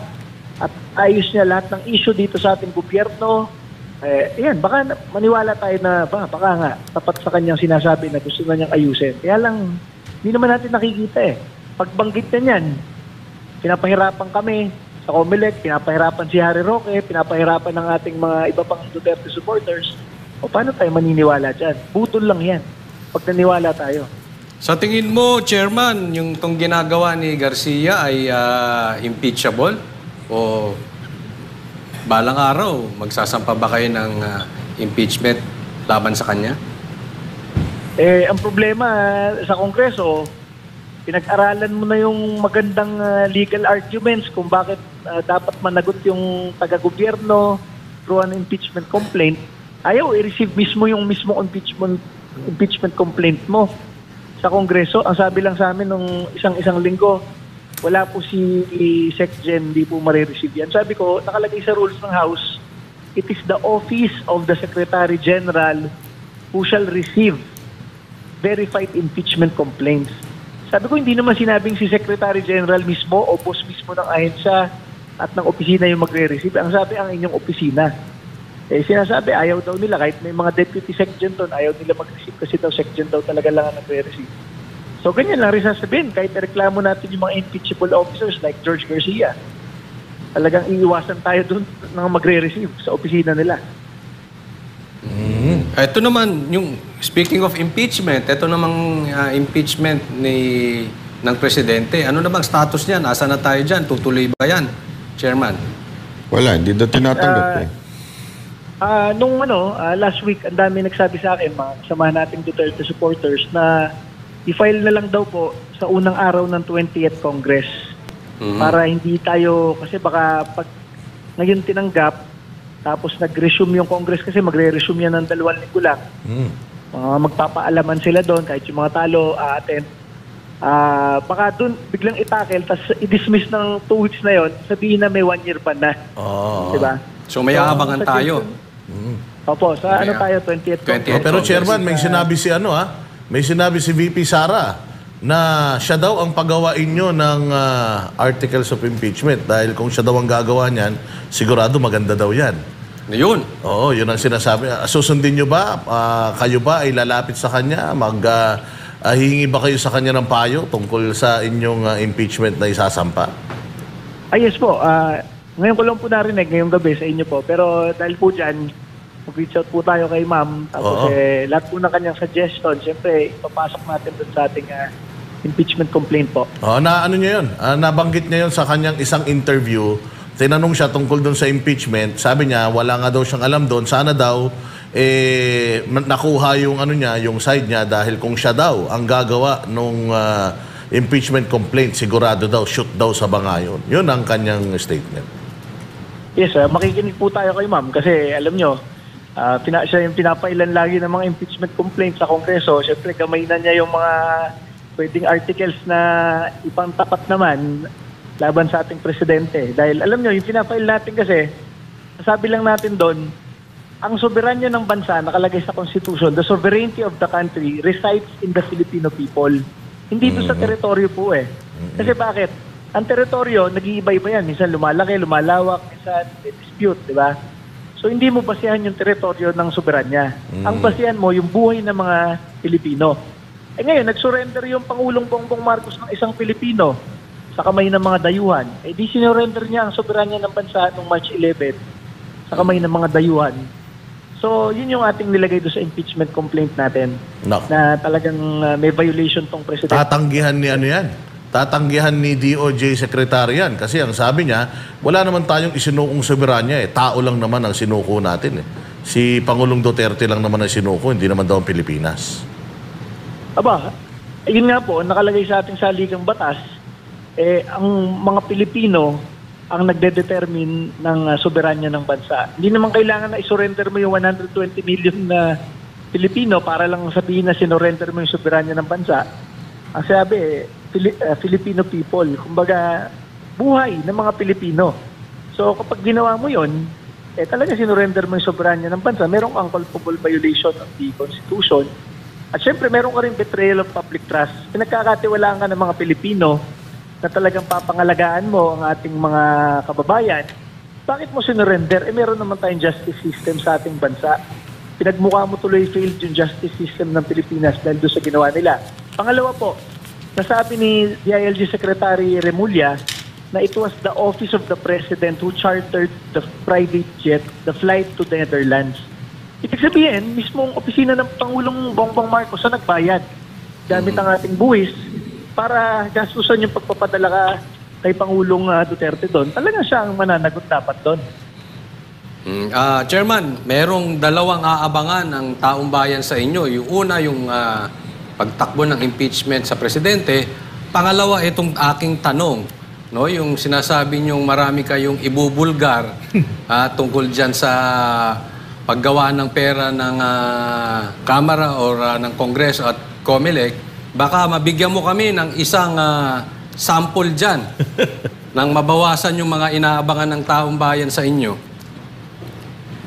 at ayos niya lahat ng issue dito sa ating gobyerno, yan, baka maniwala tayo na baka nga tapat sa kanyang sinasabi na gusto na niyang ayusin. Kaya lang, hindi naman natin nakikita Pagbanggit niya niyan, pinapahirapan kami sa COMELEC, pinapahirapan si Harry Roque, pinapahirapan ng ating mga iba pang Duterte supporters. O paano tayo maniniwala dyan? Butol lang yan pag naniwala tayo. Sa tingin mo, Chairman, yung tong ginagawa ni Garcia ay impeachable? O balang araw, magsasampa ba kayo ng impeachment laban sa kanya? Ang problema sa Kongreso, pinag-aralan mo na yung magandang legal arguments kung bakit dapat managot yung taga-gobyerno through an impeachment complaint. Ayaw i-receive mismo yung mismo impeachment complaint mo sa Kongreso. Ang sabi lang sa amin nung isang linggo, wala po si SecGen, hindi po marireceive yan. Sabi ko, nakalagay sa rules ng House, it is the office of the Secretary General who shall receive verified impeachment complaints. Sabi ko, hindi naman sinabing si Secretary General mismo o boss mismo ng ahensya at ng opisina yung magre-receive. Ang sabi, ang inyong opisina. Sinasabi, ayaw daw nila, kahit may mga deputy SecGen doon, ayaw nila mag-receive kasi daw SecGen daw talaga lang ang nagre-receive. So, ganyan lang rin sasabihin, kahit reklamo natin yung mga impeachable officers like George Garcia, talagang iiwasan tayo doon ng magre-receive sa opisina nila. Ito naman, yung speaking of impeachment, ito namang impeachment ng presidente. Ano namang status niyan? Asa na tayo dyan? Tutuloy ba yan, Chairman? Wala, hindi daw tinatanggap Nung last week, ang dami nagsabi sa akin, mga kasama nating Duterte supporters, na i-file na lang daw po sa unang araw ng 20th Congress. Para hindi tayo, kasi baka pag ngayon tinanggap, tapos nag-resume yung Congress kasi magre-resume yan ng 2 linggo lang. Magpapaalaman sila doon kahit yung mga talo attend. Baka doon biglang itakel tapos i-dismiss ng 2 weeks na yon, sabihin na may 1 year pa na. Diba? So may aabangan tayo. Opo, sa tayo 20th Congress. Pero Chairman, may sinabi si may sinabi si VP Sara na siya daw ang pagawain nyo ng articles of impeachment dahil kung siya daw ang gagawa niyan, sigurado maganda daw yan. Yun. Oo, yun ang sinasabi. Susundin nyo ba? Kayo ba ay lalapit sa kanya? Hihingi ba kayo sa kanya ng payo tungkol sa inyong impeachment na isasampa? Yes po. Ngayon ko lang po narinig ngayong gabi sa inyo po. Pero dahil po dyan, mag-reach out po tayo kay ma'am. Tapos lahat po ng kanyang suggestion, siyempre ipapasok natin doon sa ating impeachment complaint po. Ano niya yun? Nabanggit niya yun sa kanyang isang interview. Tinanong siya tungkol doon sa impeachment. Sabi niya, wala nga daw siyang alam doon. Sana daw, nakuha yung yung side niya dahil kung siya daw ang gagawa nung impeachment complaint, sigurado daw, shoot daw sa bangayon. Yun ang kanyang statement. Yes, makikinig po tayo kay ma'am kasi alam nyo, siya yung pinapailan lagi ng mga impeachment complaints sa Kongreso. Siyempre, gamay na niya yung mga pwedeng articles na ipangtapat naman laban sa ating presidente. Dahil alam nyo, yung pinapail natin kasi, sabi lang natin doon, ang soberanya ng bansa nakalagay sa Constitution, the sovereignty of the country resides in the Filipino people. Hindi doon sa teritoryo po Kasi bakit? Ang teritoryo, nag-iiba-iba yan. Minsan lumalaki, lumalawak, minsan dispute, di ba? So hindi mo basihan yung teritoryo ng soberanya. Ang basihan mo yung buhay ng mga Pilipino. Ngayon, nag-surrender yung Pangulong Bongbong Marcos ng isang Pilipino sa kamay ng mga dayuhan. Di sinurrender niya ang soberanya ng bansa noong March 11 sa kamay ng mga dayuhan. So, yun yung ating nilagay doon sa impeachment complaint natin. Na talagang may violation tong presidente. Tatanggihan ni yan? Tatanggihan ni DOJ Secretary yan. Kasi ang sabi niya, wala naman tayong isinukong soberanya Tao lang naman ang sinuko natin Si Pangulong Duterte lang naman ang sinuko, hindi naman daw ang Pilipinas. Aba, yun nga po, nakalagay sa ating saligang batas, ang mga Pilipino ang nagde-determine ng soberanya ng bansa. Hindi naman kailangan na isurrender mo yung 120 million na Pilipino para lang sabihin na sinurrender mo yung soberanya ng bansa. Ang sabi, Filipino people, kumbaga buhay ng mga Pilipino. So kapag ginawa mo yon, talaga sinurrender mo yung soberanya ng bansa, meron kang culpable violation of the Constitution. At syempre, meron ka rin betrayal of public trust. Pinagkakatiwalaan ka ng mga Pilipino na talagang papangalagaan mo ang ating mga kababayan. Bakit mo sinurrender? Meron naman tayong justice system sa ating bansa. Pinagmukha mo tuloy failed yung justice system ng Pilipinas dahil doon sa ginawa nila. Pangalawa po, nasabi ni DILG Secretary Remulla na it was the Office of the President who chartered the private jet, the flight to the Netherlands. Ibig sabihin, mismong opisina ng Pangulong Bongbong Marcos ang nagbayad gamit ang ating buwis para gastusan yung pagpapadala ka kay Pangulong Duterte doon. Talaga siya ang mananagot dapat doon. Chairman, merong dalawang aabangan ng taong bayan sa inyo. Yung una, yung pagtakbo ng impeachment sa presidente. Pangalawa, itong aking tanong. No, yung sinasabi niyong marami kayong ibubulgar tungkol dyan sa paggawa ng pera ng Kamara o ng Kongreso at COMELEC, baka mabigyan mo kami ng isang sample dyan nang mabawasan yung mga inaabangan ng taong bayan sa inyo.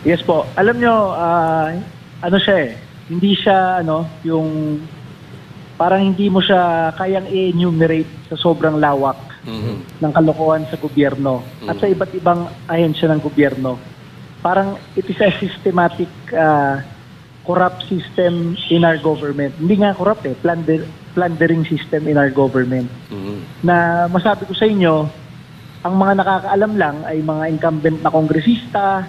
Yes po. Alam nyo, ano siya hindi siya, yung parang hindi mo siya kayang i-enumerate sa sobrang lawak ng kalokohan sa gobyerno at sa iba't ibang ahensya ng gobyerno. Parang it is a systematic corrupt system in our government. Hindi nga corrupt plundering system in our government. Na masabi ko sa inyo, ang mga nakakaalam lang ay mga incumbent na kongresista,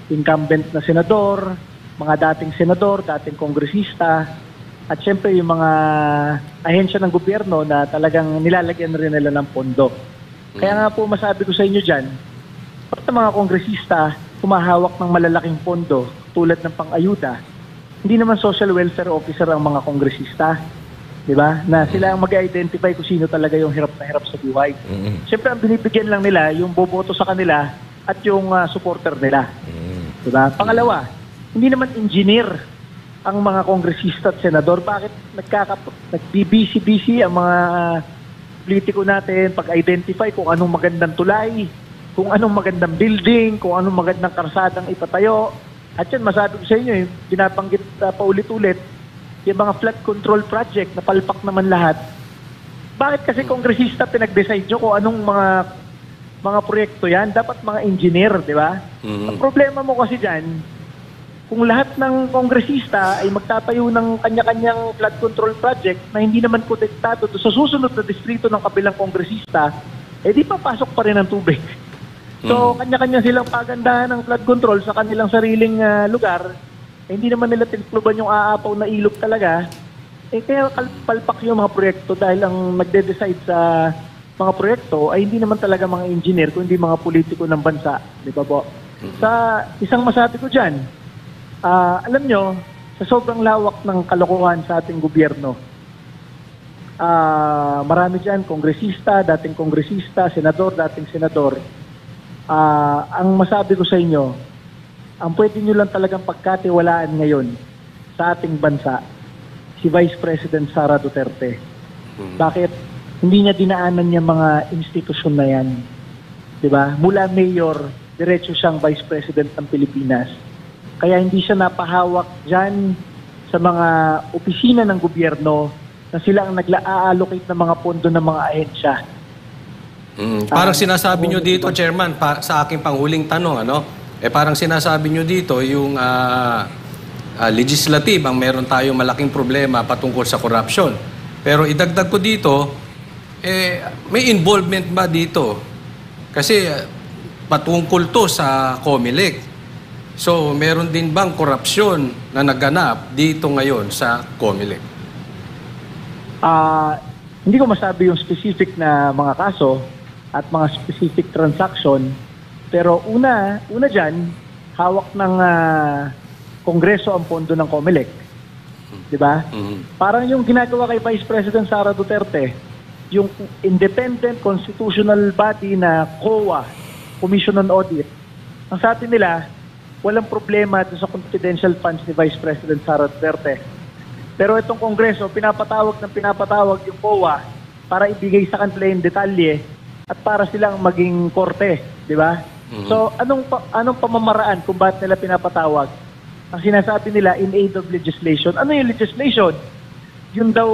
incumbent na senador, mga dating senador, dating kongresista, at syempre yung mga ahensya ng gobyerno na talagang nilalagyan rin nila ng pondo. Kaya nga po masabi ko sa inyo dyan, pati mga kongresista humahawak ng malalaking pondo tulad ng pang-ayuda, hindi naman social welfare officer ang mga kongresista. Di ba? Na sila ang mag-identify kung sino talaga yung hirap na hirap sa buhay. Siyempre ang binibigyan lang nila yung boboto sa kanila at yung supporter nila. Di ba? Pangalawa, hindi naman engineer ang mga kongresista at senador. Bakit nagbibisi-bisi ang mga politiko natin pag-identify kung anong magandang tulay, kung anong magandang building, kung anong magandang karsadang ipatayo. At yan, masabi ko sa inyo, binabanggit paulit-ulit, yung mga flood control project na palpak naman lahat. Bakit kasi kongresista pinag-decide nyo kung anong mga proyekto yan? Dapat mga engineer, di ba? Ang problema mo kasi dyan, kung lahat ng kongresista ay magtatayo ng kanya-kanyang flood control project na hindi naman konektado sa susunod na distrito ng kabilang kongresista, di papasok pa rin ang tubig. So, kanya-kanya silang pagandahan ng flood control sa kanilang sariling lugar. Hindi naman nila tinukluban yung aapaw na ilog talaga. Kaya palpak yung mga proyekto dahil ang magde-decide sa mga proyekto ay hindi naman talaga mga engineer, kundi mga politiko ng bansa. Di ba po? Sa isang masabi ko dyan, alam nyo, sa sobrang lawak ng kalokohan sa ating gobyerno, marami dyan, kongresista, dating kongresista, senador, dating senador. Ang masabi ko sa inyo, ang pwede nyo lang talagang pagkatiwalaan ngayon sa ating bansa, si Vice President Sara Duterte. Bakit? Hindi niya dinaanan yung mga institusyon na yan. Diba? Mula mayor, diretso siyang Vice President ng Pilipinas. Kaya hindi siya napahawak dyan sa mga opisina ng gobyerno na sila ang nagla-allocate ng mga pondo ng mga ahensya. Parang sinasabi nyo dito, Chairman, sa aking panghuling tanong, parang sinasabi nyo dito yung legislative ang meron tayong malaking problema patungkol sa corruption. Pero idagdag ko dito, may involvement ba dito? Kasi patungkol to sa COMELEC. So, meron din bang korupsyon na naganap dito ngayon sa COMELEC? Hindi ko masabi yung specific na mga kaso at mga specific transaction. Pero una dyan, hawak ng Kongreso ang pondo ng COMELEC. Diba? Parang yung ginagawa kay Vice President Sara Duterte, yung independent constitutional body na COA, Commission on Audit. Ang sa atin nila, walang problema sa confidential funds ni Vice President Sara Duterte. Pero itong Kongreso, pinapatawag yung COA para ibigay sa kanila yung detalye at para silang maging korte, di ba? So, anong pamamaraan kung bakit nila pinapatawag? Ang sinasabi nila, in aid of legislation. Ano yung legislation? Yun daw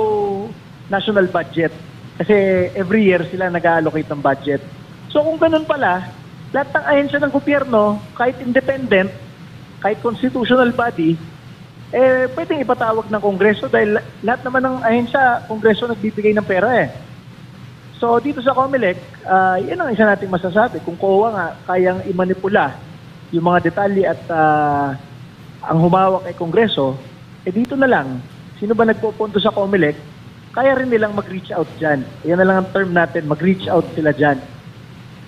national budget. Kasi every year sila nag-allocate ng budget. So kung ganun pala, lahat ng ahensya ng gobyerno, kahit independent, kahit constitutional body, pwedeng ipatawag ng Kongreso dahil lahat naman ng ahensya, Kongreso nagbibigay ng pera eh. So dito sa COMELEC, yan ang isa nating masasabi. Kung COA nga, kayang imanipula yung mga detalye at ang humawak ay Kongreso, dito na lang, sino ba nagpupunto sa COMELEC, kaya rin nilang mag-reach out dyan. Yan na lang ang term natin, mag-reach out sila dyan.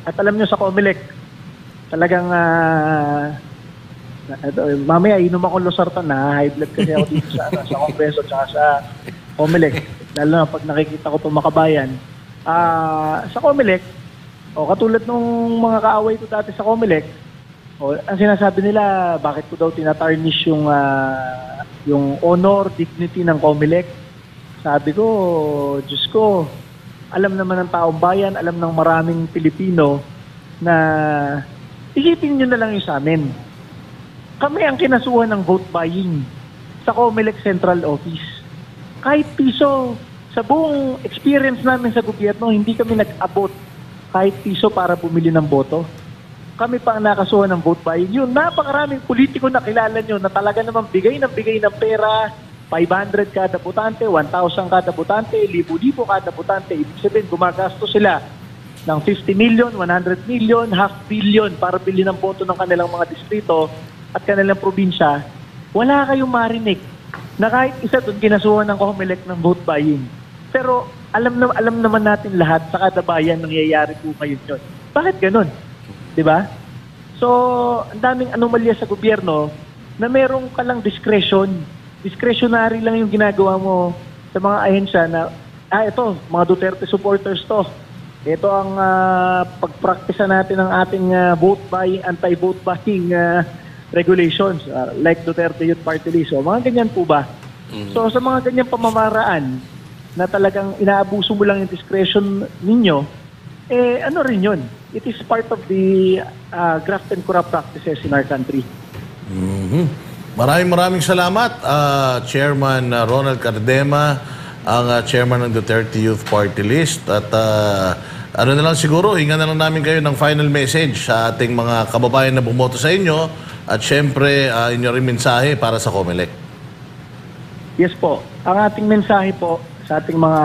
At alam nyo sa COMELEC, talagang, mamaya inom ako losartan na, high blood kasi ako dito sa Kongreso at sa COMELEC. Lalo na pag nakikita ko itong makabayan. Sa COMELEC, katulad nung mga kaaway ko dati sa COMELEC, ang sinasabi nila, bakit ko daw tinatarnish yung honor, dignity ng COMELEC. Sabi ko, Diyos ko, alam naman ng taong bayan, alam ng maraming Pilipino na isipin nyo na lang yung sa amin. Kami ang kinasuhan ng vote buying sa COMELEC Central Office. Kahit piso, sa buong experience namin sa gobyerno, hindi kami nag-abot kahit piso para bumili ng boto. Kami pa ang nakasuhan ng vote buying. Yun, napakaraming politiko na kilala nyo na talaga naman bigay ng pera, 500 kada botante, 1,000 kada botante, 1,000 kada botante. Ibig sabihin, gumagastos sila ng 50 million, 100 million, half billion para bili ng boto ng kanilang mga distrito at kanilang probinsya. Wala kayong marinig na kahit isa doon kinasuhan ng COMELEC ng vote buying. Pero alam naman natin lahat sa kada bayan nangyayari po ngayon yun. Bakit ganun? Diba? So, ang daming anomalya sa gobyerno na merong kalang discretionary lang yung ginagawa mo sa mga ahensya na, ito, mga Duterte supporters to. Ito ang pagpraktisa natin ng ating vote buying, anti-vote buying regulations, like Duterte Youth Party List. So, mga ganyan po ba? So, sa mga ganyan pamamaraan na talagang inaabuso mo lang yung discretion ninyo, ano rin yun? It is part of the graft and corrupt practices in our country. Maraming salamat, Chairman Ronald Cardema, ang chairman ng Duterte Youth Party List. At ano na lang siguro, hingan na lang namin kayo ng final message sa ating mga kababayan na bumoto sa inyo at syempre inyo rin mensahe para sa COMELEC. Yes po. Ang ating mensahe po sa ating mga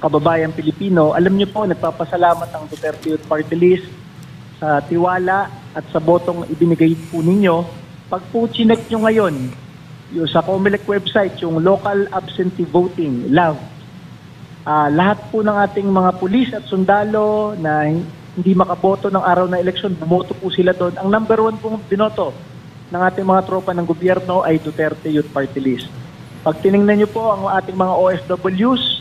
kababayan Pilipino, alam niyo po, nagpapasalamat ang Duterte Youth Party List sa tiwala at sa botong ibinigay po ninyo. Pag po chinek nyo ngayon, yung sa COMELEC website, yung local absentee voting, LAV, lahat po ng ating mga pulis at sundalo na hindi makaboto ng araw ng eleksyon, bumoto po sila doon. Ang number 1 pong binoto ng ating mga tropa ng gobyerno ay Duterte Youth Party List. Pag tinignan nyo po ang ating mga OFWs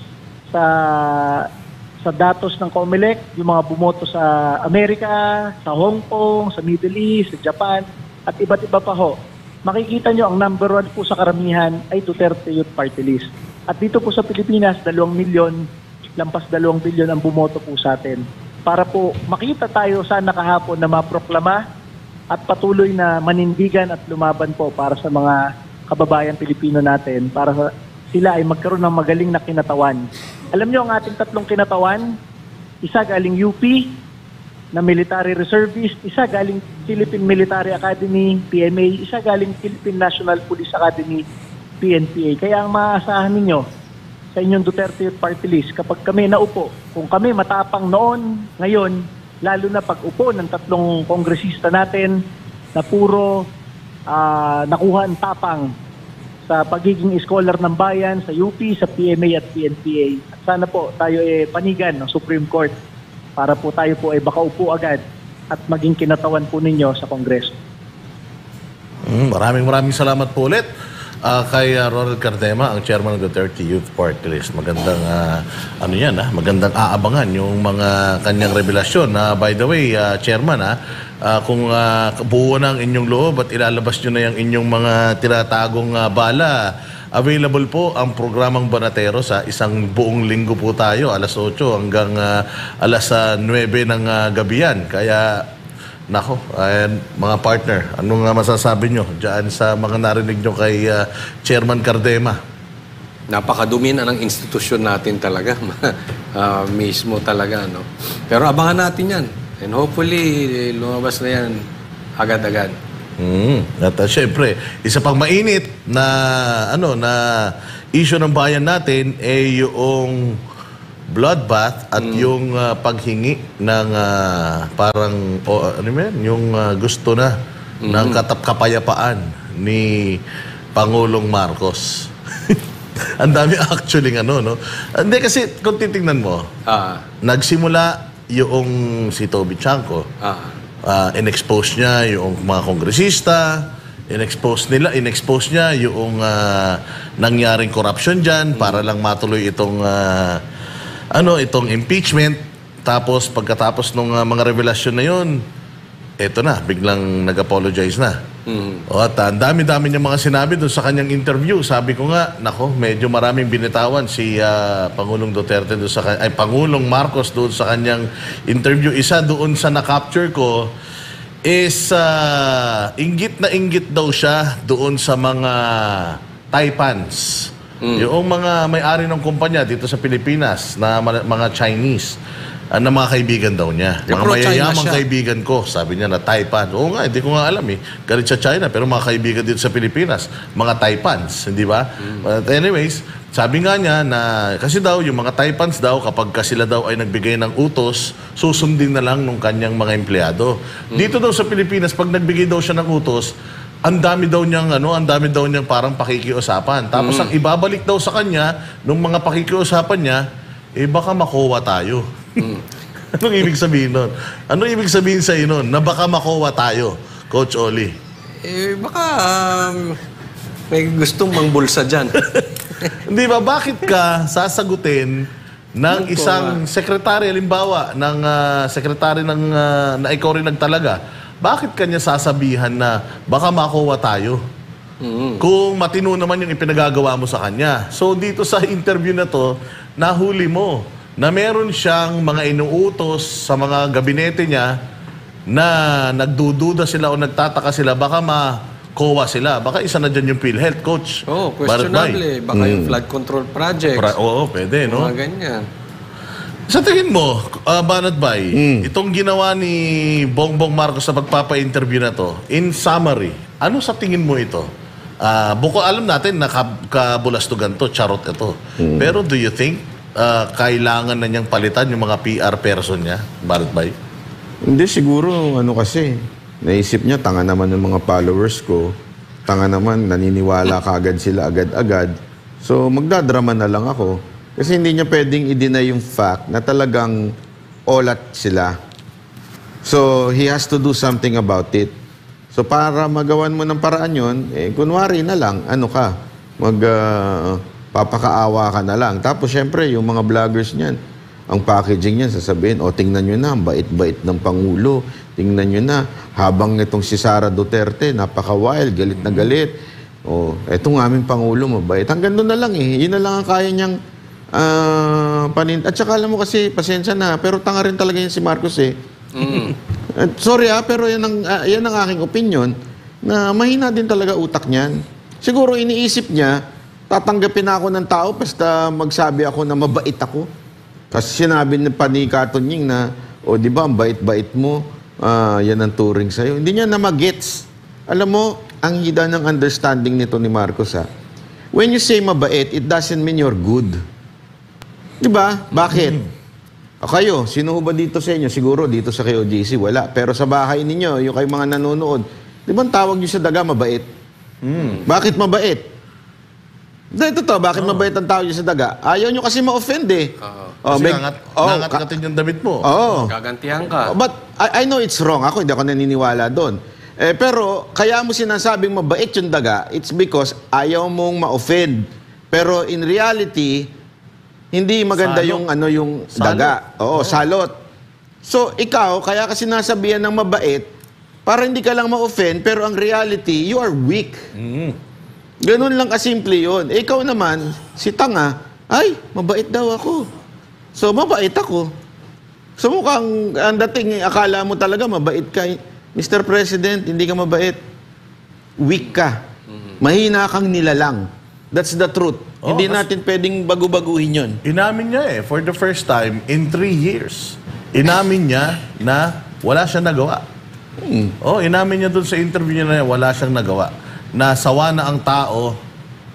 sa datos ng COMELEC, yung mga bumoto sa Amerika, sa Hong Kong, sa Middle East, sa Japan, at iba't iba pa ho, makikita nyo ang number 1 po sa karamihan ay Duterte Youth Party List. At dito po sa Pilipinas, 2 milyon, lampas 2 bilyon ang bumoto po sa atin. Para po makita tayo sana kahapon na maproklama at patuloy na manindigan at lumaban po para sa mga kababayan Pilipino natin, para sila ay magkaroon ng magaling na kinatawan. Alam nyo ang ating 3 kinatawan, isa galing UP, na military reservist, isa galing Philippine Military Academy, PMA, isa galing Philippine National Police Academy, PNPA. Kaya ang maaasahan ninyo sa inyong Duterte Youth Party List, kapag kami naupo, kung kami matapang noon, ngayon, lalo na pag upo ng 3 kongresista natin na puro nakuha ang tapang sa pagiging scholar ng bayan, sa UP, sa PMA at PNPA. At sana po tayo panigan ng Supreme Court para po tayo po ay baka upo agad at maging kinatawan po ninyo sa Kongreso. Maraming salamat po ulit kay Ronald Cardema, ang chairman ng Duterte Youth Party List. Magandang magandang aabangan yung mga kanyang revelasyon. By the way, chairman, kung buo na ang inyong loob at ilalabas nyo na yung inyong mga tinatagong bala, available po ang programang Banatero sa isang buong linggo po tayo, alas 8 hanggang alas 9 ng gabi yan. Kaya Nako, ayan, mga partner, ano nga masasabi nyo dyan sa mga narinig nyo kay Chairman Cardema? Napakadumi na ng institusyon natin talaga. Mismo talaga, no? Pero abangan natin yan. And hopefully, lumabas na yan agad-agad. At syempre, isa pang mainit na issue ng bayan natin ay yung bloodbath at yung paghingi ng parang yung gusto na ng kapayapaan ni Pangulong Marcos. Ang dami actually no? Hindi kasi kung titingnan mo, nagsimula yung si Toby Chanco. In-expose niya yung mga kongresista, in-expose niya yung nangyaring corruption dyan para lang matuloy itong itong impeachment. Tapos pagkatapos ng mga revelasyon na yun, eto na, biglang nag-apologize na. At ang dami-dami niya mga sinabi doon sa kanyang interview. Sabi ko nga, nako, medyo maraming binitawan si Pangulong Duterte doon Pangulong Marcos doon sa kanyang interview. Isa doon sa na-capture ko is inggit na inggit daw siya doon sa mga Taipans. Yung mga may-ari ng kumpanya dito sa Pilipinas na mga Chinese. Na mga kaibigan daw niya. Mga mayayamang kaibigan ko, sabi niya na Taipan. Oo nga, hindi ko nga alam Galit sa China, pero mga kaibigan dito sa Pilipinas, mga Taipans, hindi ba? But anyways, sabi nga niya na, kasi daw, yung mga Taipans daw, kapag sila daw ay nagbigay ng utos, susundin na lang nung kanyang mga empleyado. Dito daw sa Pilipinas, pag nagbigay daw siya ng utos, ang dami daw niyang parang pakikiusapan. Tapos ang ibabalik daw sa kanya, nung mga pakikiusapan niya, baka makuha tayo. Anong ibig sabihin nun? Anong ibig sabihin sa'yo nun? Na baka makuha tayo, Coach Oli? Baka may gustong mangbulsa dyan. Hindi ba? Bakit ka sasagutin ng isang sekretary, halimbawa, ng sekretary na ikaw rin nagtalaga? Bakit kanya sasabihan na baka makuha tayo? Kung matino naman yung ipinagagawa mo sa kanya. So dito sa interview na to, nahuli mo na meron siyang mga inuutos sa mga gabinete niya na nagdududa sila o nagtataka sila, baka makuha sila. Baka isa na dyan yung PhilHealth, Coach. Questionable. Baka yung flood control projects. Pwede, no? Mga ganyan. Sa tingin mo, Banat Bay, itong ginawa ni Bongbong Marcos sa pagpapa-interview na to, in summary, ano sa tingin mo ito? Alam natin na kabulastugan to, charot ito. Pero do you think kailangan na niyang palitan yung mga PR person niya, Banat Bay? Hindi, siguro, kasi, naisip niya, tanga naman ng mga followers ko, tanga naman, naniniwala kaagad sila agad-agad. So, magdadrama na lang ako. Kasi hindi niya pwedeng i-deny yung fact na talagang olat sila. So, he has to do something about it. So, para magawan mo ng paraan yun, kunwari na lang, papakaawa ka na lang. Tapos, syempre, yung mga vloggers niyan, ang packaging niyan, sasabihin, tingnan nyo na, ang bait-bait ng Pangulo. Tingnan nyo na, habang itong si Sara Duterte, napaka-wild, galit na galit. Etong aming Pangulo, mabait. Hanggang doon na lang Yun na lang ang kaya niyang At saka alam mo kasi, pasensya na, pero tanga rin talaga yan si Marcos Sorry pero yan ang aking opinion, na mahina din talaga utak niyan. Siguro iniisip niya, tatanggapin ako ng tao basta magsabi ako na mabait ako. Kasi sinabi pa ni Katon Ying na, di ba, ang bait-bait mo, yan ang turing sa'yo. Hindi niya na magets. Alam mo, ang hida ng understanding nito ni Marcos, when you say mabait, it doesn't mean you're good. Di ba? Bakit? Kayo, sino ba dito sa inyo? Siguro dito sa KOJC, wala. Pero sa bahay ninyo, yung kayo mga nanonood, di ba ang tawag nyo sa daga mabait? Bakit mabait? Bakit mabait ang tawag nyo sa daga? Ayaw nyo kasi ma-offend Kasi nangat-ngatin yung damit mo. Gagantihan ka. But I know it's wrong. Ako, hindi ako naniniwala doon. Pero kaya mo sinasabing mabait yung daga, it's because ayaw mong ma-offend. Pero in reality, hindi maganda yung daga. Salot. So, ikaw, kaya kasi nasabihan ng mabait, para hindi ka lang ma-offend, pero ang reality, you are weak. Ganun lang kasimple yun. Ikaw naman, si tanga, mabait daw ako. So, mabait ako. So, mukhang ang dating, akala mo talaga mabait ka. Mr. President, hindi ka mabait. Weak ka. Mahina kang nilalang. That's the truth. Hindi natin pwedeng bagu-baguhin yun. Inamin niya for the first time in 3 years. Inamin niya na wala siyang nagawa. Inamin niya dun sa interview niya na wala siyang nagawa. Nasawa na ang tao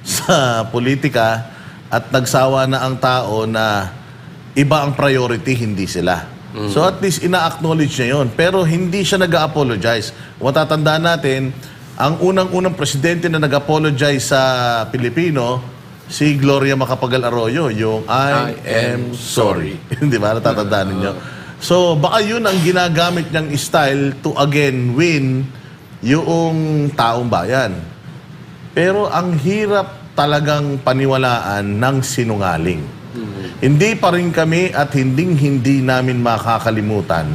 sa politika at nagsawa na ang tao na iba ang priority, hindi sila. So at least ina-acknowledge niya yun. Pero hindi siya nag-apologize. Matatandaan natin, ang unang-unang presidente na nag-apologize sa Pilipino, si Gloria Macapagal Arroyo, yung I am sorry. Di ba? Natatandaan ninyo. So baka yun ang ginagamit niyang style to again win yung taong bayan. Pero ang hirap talagang paniwalaan ng sinungaling. Hindi pa rin kami at hindi namin makakalimutan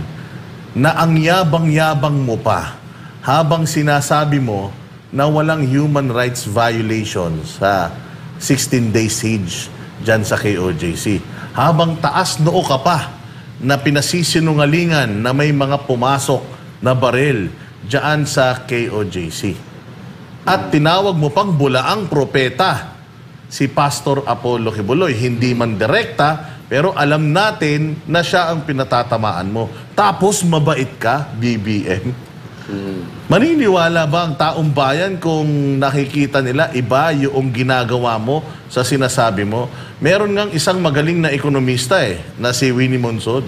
na ang yabang-yabang mo pa habang sinasabi mo na walang human rights violations sa 16-day siege dyan sa KOJC. Habang taas noo ka pa na pinasisinungalingan na may mga pumasok na baril dyan sa KOJC. At tinawag mo pang bulaang propeta si Pastor Apollo Kibuloy. Hindi man direkta, pero alam natin na siya ang pinatatamaan mo. Tapos mabait ka, BBM. Maniniwala ba ang taong bayan kung nakikita nila iba yung ginagawa mo sa sinasabi mo? Meron ngang isang magaling na ekonomista na si Winnie Monsod,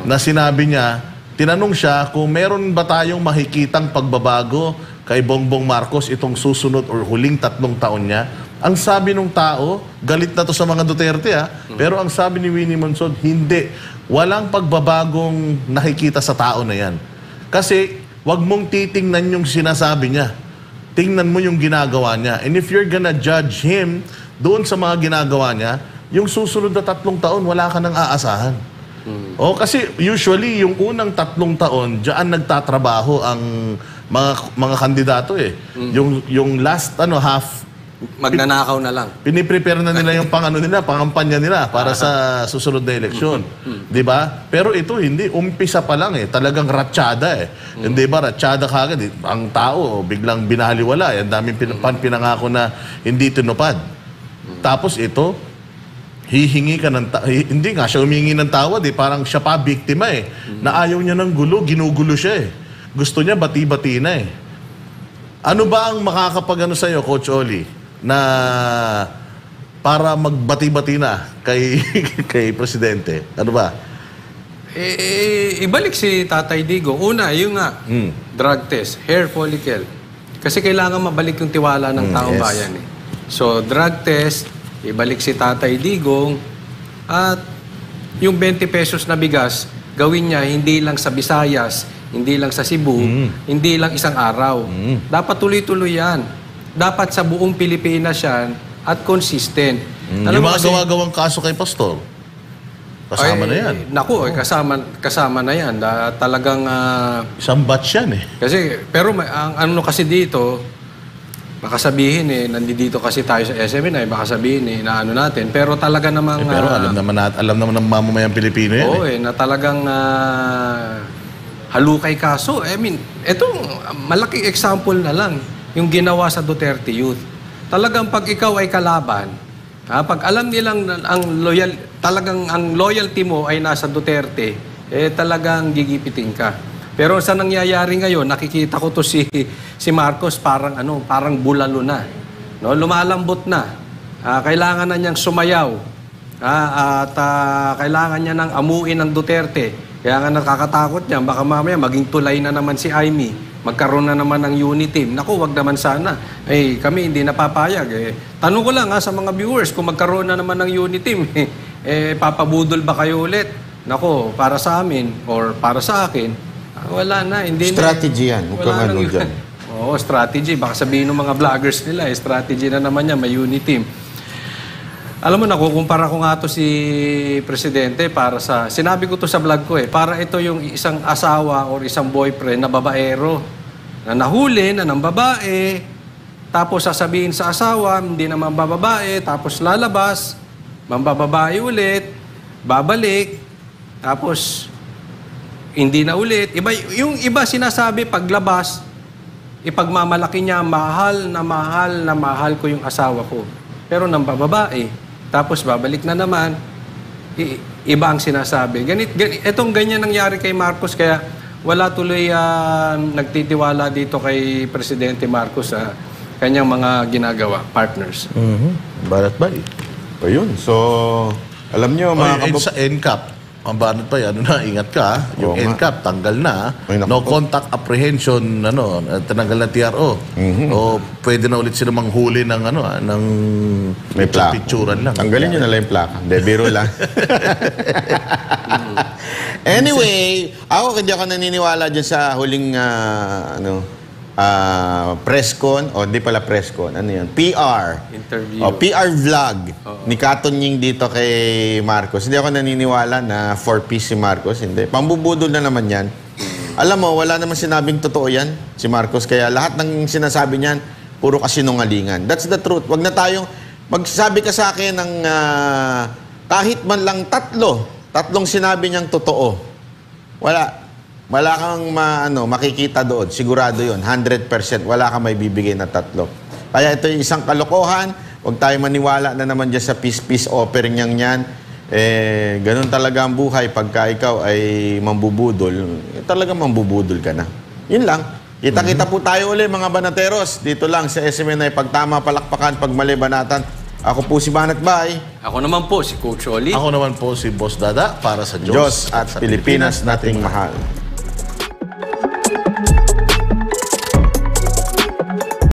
na sinabi niya, tinanong siya kung meron ba tayong makikitang pagbabago kay Bongbong Marcos itong susunod or huling 3 taon niya. Ang sabi ng tao, galit na to sa mga Duterte pero ang sabi ni Winnie Monsod, hindi. Walang pagbabagong nakikita sa tao na yan. Kasi wag mong titingnan yung sinasabi niya. Tingnan mo yung ginagawa niya. And if you're gonna judge him doon sa mga ginagawa niya, yung susunod na 3 taon, wala ka nang aasahan. Kasi usually, yung unang 3 taon, diyan nagtatrabaho ang mga kandidato Yung last half, Magnanakaw na lang. piniprepare na nila yung pangampanya nila para sa susunod na eleksyon. Di ba? Pero ito hindi, umpisa pa lang talagang ratsyada Hindi ba? Ratsyada kagad. Ang tao, biglang binaliwala. Ang daming pinangako na hindi tinupad. Tapos ito, hihingi ka ng hindi nga siya humingi ng tawad parang siya pa biktima na ayaw niya ng gulo, ginugulo siya Gusto niya bati-bati na Ano ba ang makakapagano sa iyo, Coach Oli, na para magbati-bati na kay presidente? Ano ba? Ibalik si Tatay Digong. Una, yung nga, drug test, hair follicle. Kasi kailangan mabalik yung tiwala ng taong bayan So, drug test, ibalik si Tatay Digong, at yung 20 pesos na bigas, gawin niya hindi lang sa Visayas, hindi lang sa Cebu, hindi lang isang araw. Dapat tuloy-tuloy yan. Dapat sa buong Pilipinas yan at consistent. Yung mga gawa-gawang kaso kay Pastor, kasama na yan. Naku, kasama na yan. Talagang... isang batch yan Kasi, pero ang ano kasi dito, baka sabihin nandito kasi tayo sa SMN baka sabihin na ano natin. Pero talaga namang... pero alam naman ng mamamayang Pilipino yan Oo na talagang halukay kaso. I mean, itong malaking example na lang yung ginawa sa Duterte Youth. Talagang pag ikaw ay kalaban, pag alam nilang talagang ang loyalty mo ay nasa Duterte, talagang gigipitin ka. Pero sa nangyayari ngayon, nakikita ko to si Marcos parang bulalo na. No, lumalambot na. Kailangan na niyang sumayaw. At kailangan niya nang amuin ng Duterte. Kaya nga nakakatakot niya, baka mamaya maging tulay na naman si Aimee. Magkaroon na naman ng unity team. Naku, wag naman sana. Kami hindi napapayag. Tanong ko lang sa mga viewers, kung magkaroon na naman ng unity team, papabudol ba kayo ulit? Naku, para sa amin or para sa akin, wala na. Hindi strategy yan. Wala nang dyan. Oo, strategy. Baka sabihin ng mga vloggers nila, strategy na naman yan, may unity team. Alam mo, nakukumpara ko nga to si Presidente sinabi ko to sa vlog ko para ito yung isang asawa or isang boyfriend na babaero na nahuli na ng babae, tapos sasabihin sa asawa, hindi naman bababae, tapos lalabas, mambababae ulit, babalik, tapos hindi na ulit. Iba, yung iba sinasabi paglabas, ipagmamalaki niya, mahal na mahal na mahal ko yung asawa ko. Pero nang bababae, tapos babalik na naman, iba ang sinasabi. Itong ganyan nangyari kay Marcos, kaya wala tuloy nagtitiwala dito kay Presidente Marcos sa kanyang mga ginagawa, partners. Barat ba Ayun. So, alam nyo, mga sa NCAP, ang banat pa yan, ingat ka, yung Oo nga. NCAP, tanggal na, Ay, naku no po. contact apprehension, tinanggal na TRO. O pwede na ulit sila manghuli ng, ng may plaka. picturan lang. Tanggalin nyo na lang yung plaka. De, biro lang. Anyway, ako hindi ako naniniwala dyan sa huling press con, o di pala press con, ano yun? PR. Interview. O, PR vlog ni Katon Ying dito kay Marcos. Hindi ako naniniwala na 4-piece si Marcos. Hindi. Pambubudol na naman yan. Alam mo, wala naman sinabing totoo yan, si Marcos. Kaya lahat ng sinasabi niyan, puro kasinungalingan. That's the truth. Wag na tayong, magsabi ka sa akin ng kahit man lang tatlong sinabi niyang totoo. Wala kang makikita doon. Sigurado yon 100%. Wala kang may bibigay na tatlo. Kaya ito yung isang kalokohan. Huwag tayo maniwala na naman dyan sa peace offering niyang yan. Ganun talaga ang buhay. Pagka ikaw ay mambubudol, talaga mambubudol ka na. Yun lang. Kita-kita po tayo ulit mga banateros. Dito lang sa SMNI. Pagtama, palakpakan, pagmali, banatan. Ako po si Banat Bay. Ako naman po, si Coach Oli. Ako naman po si Boss Dada para sa Diyos at Pilipinas nating mahal.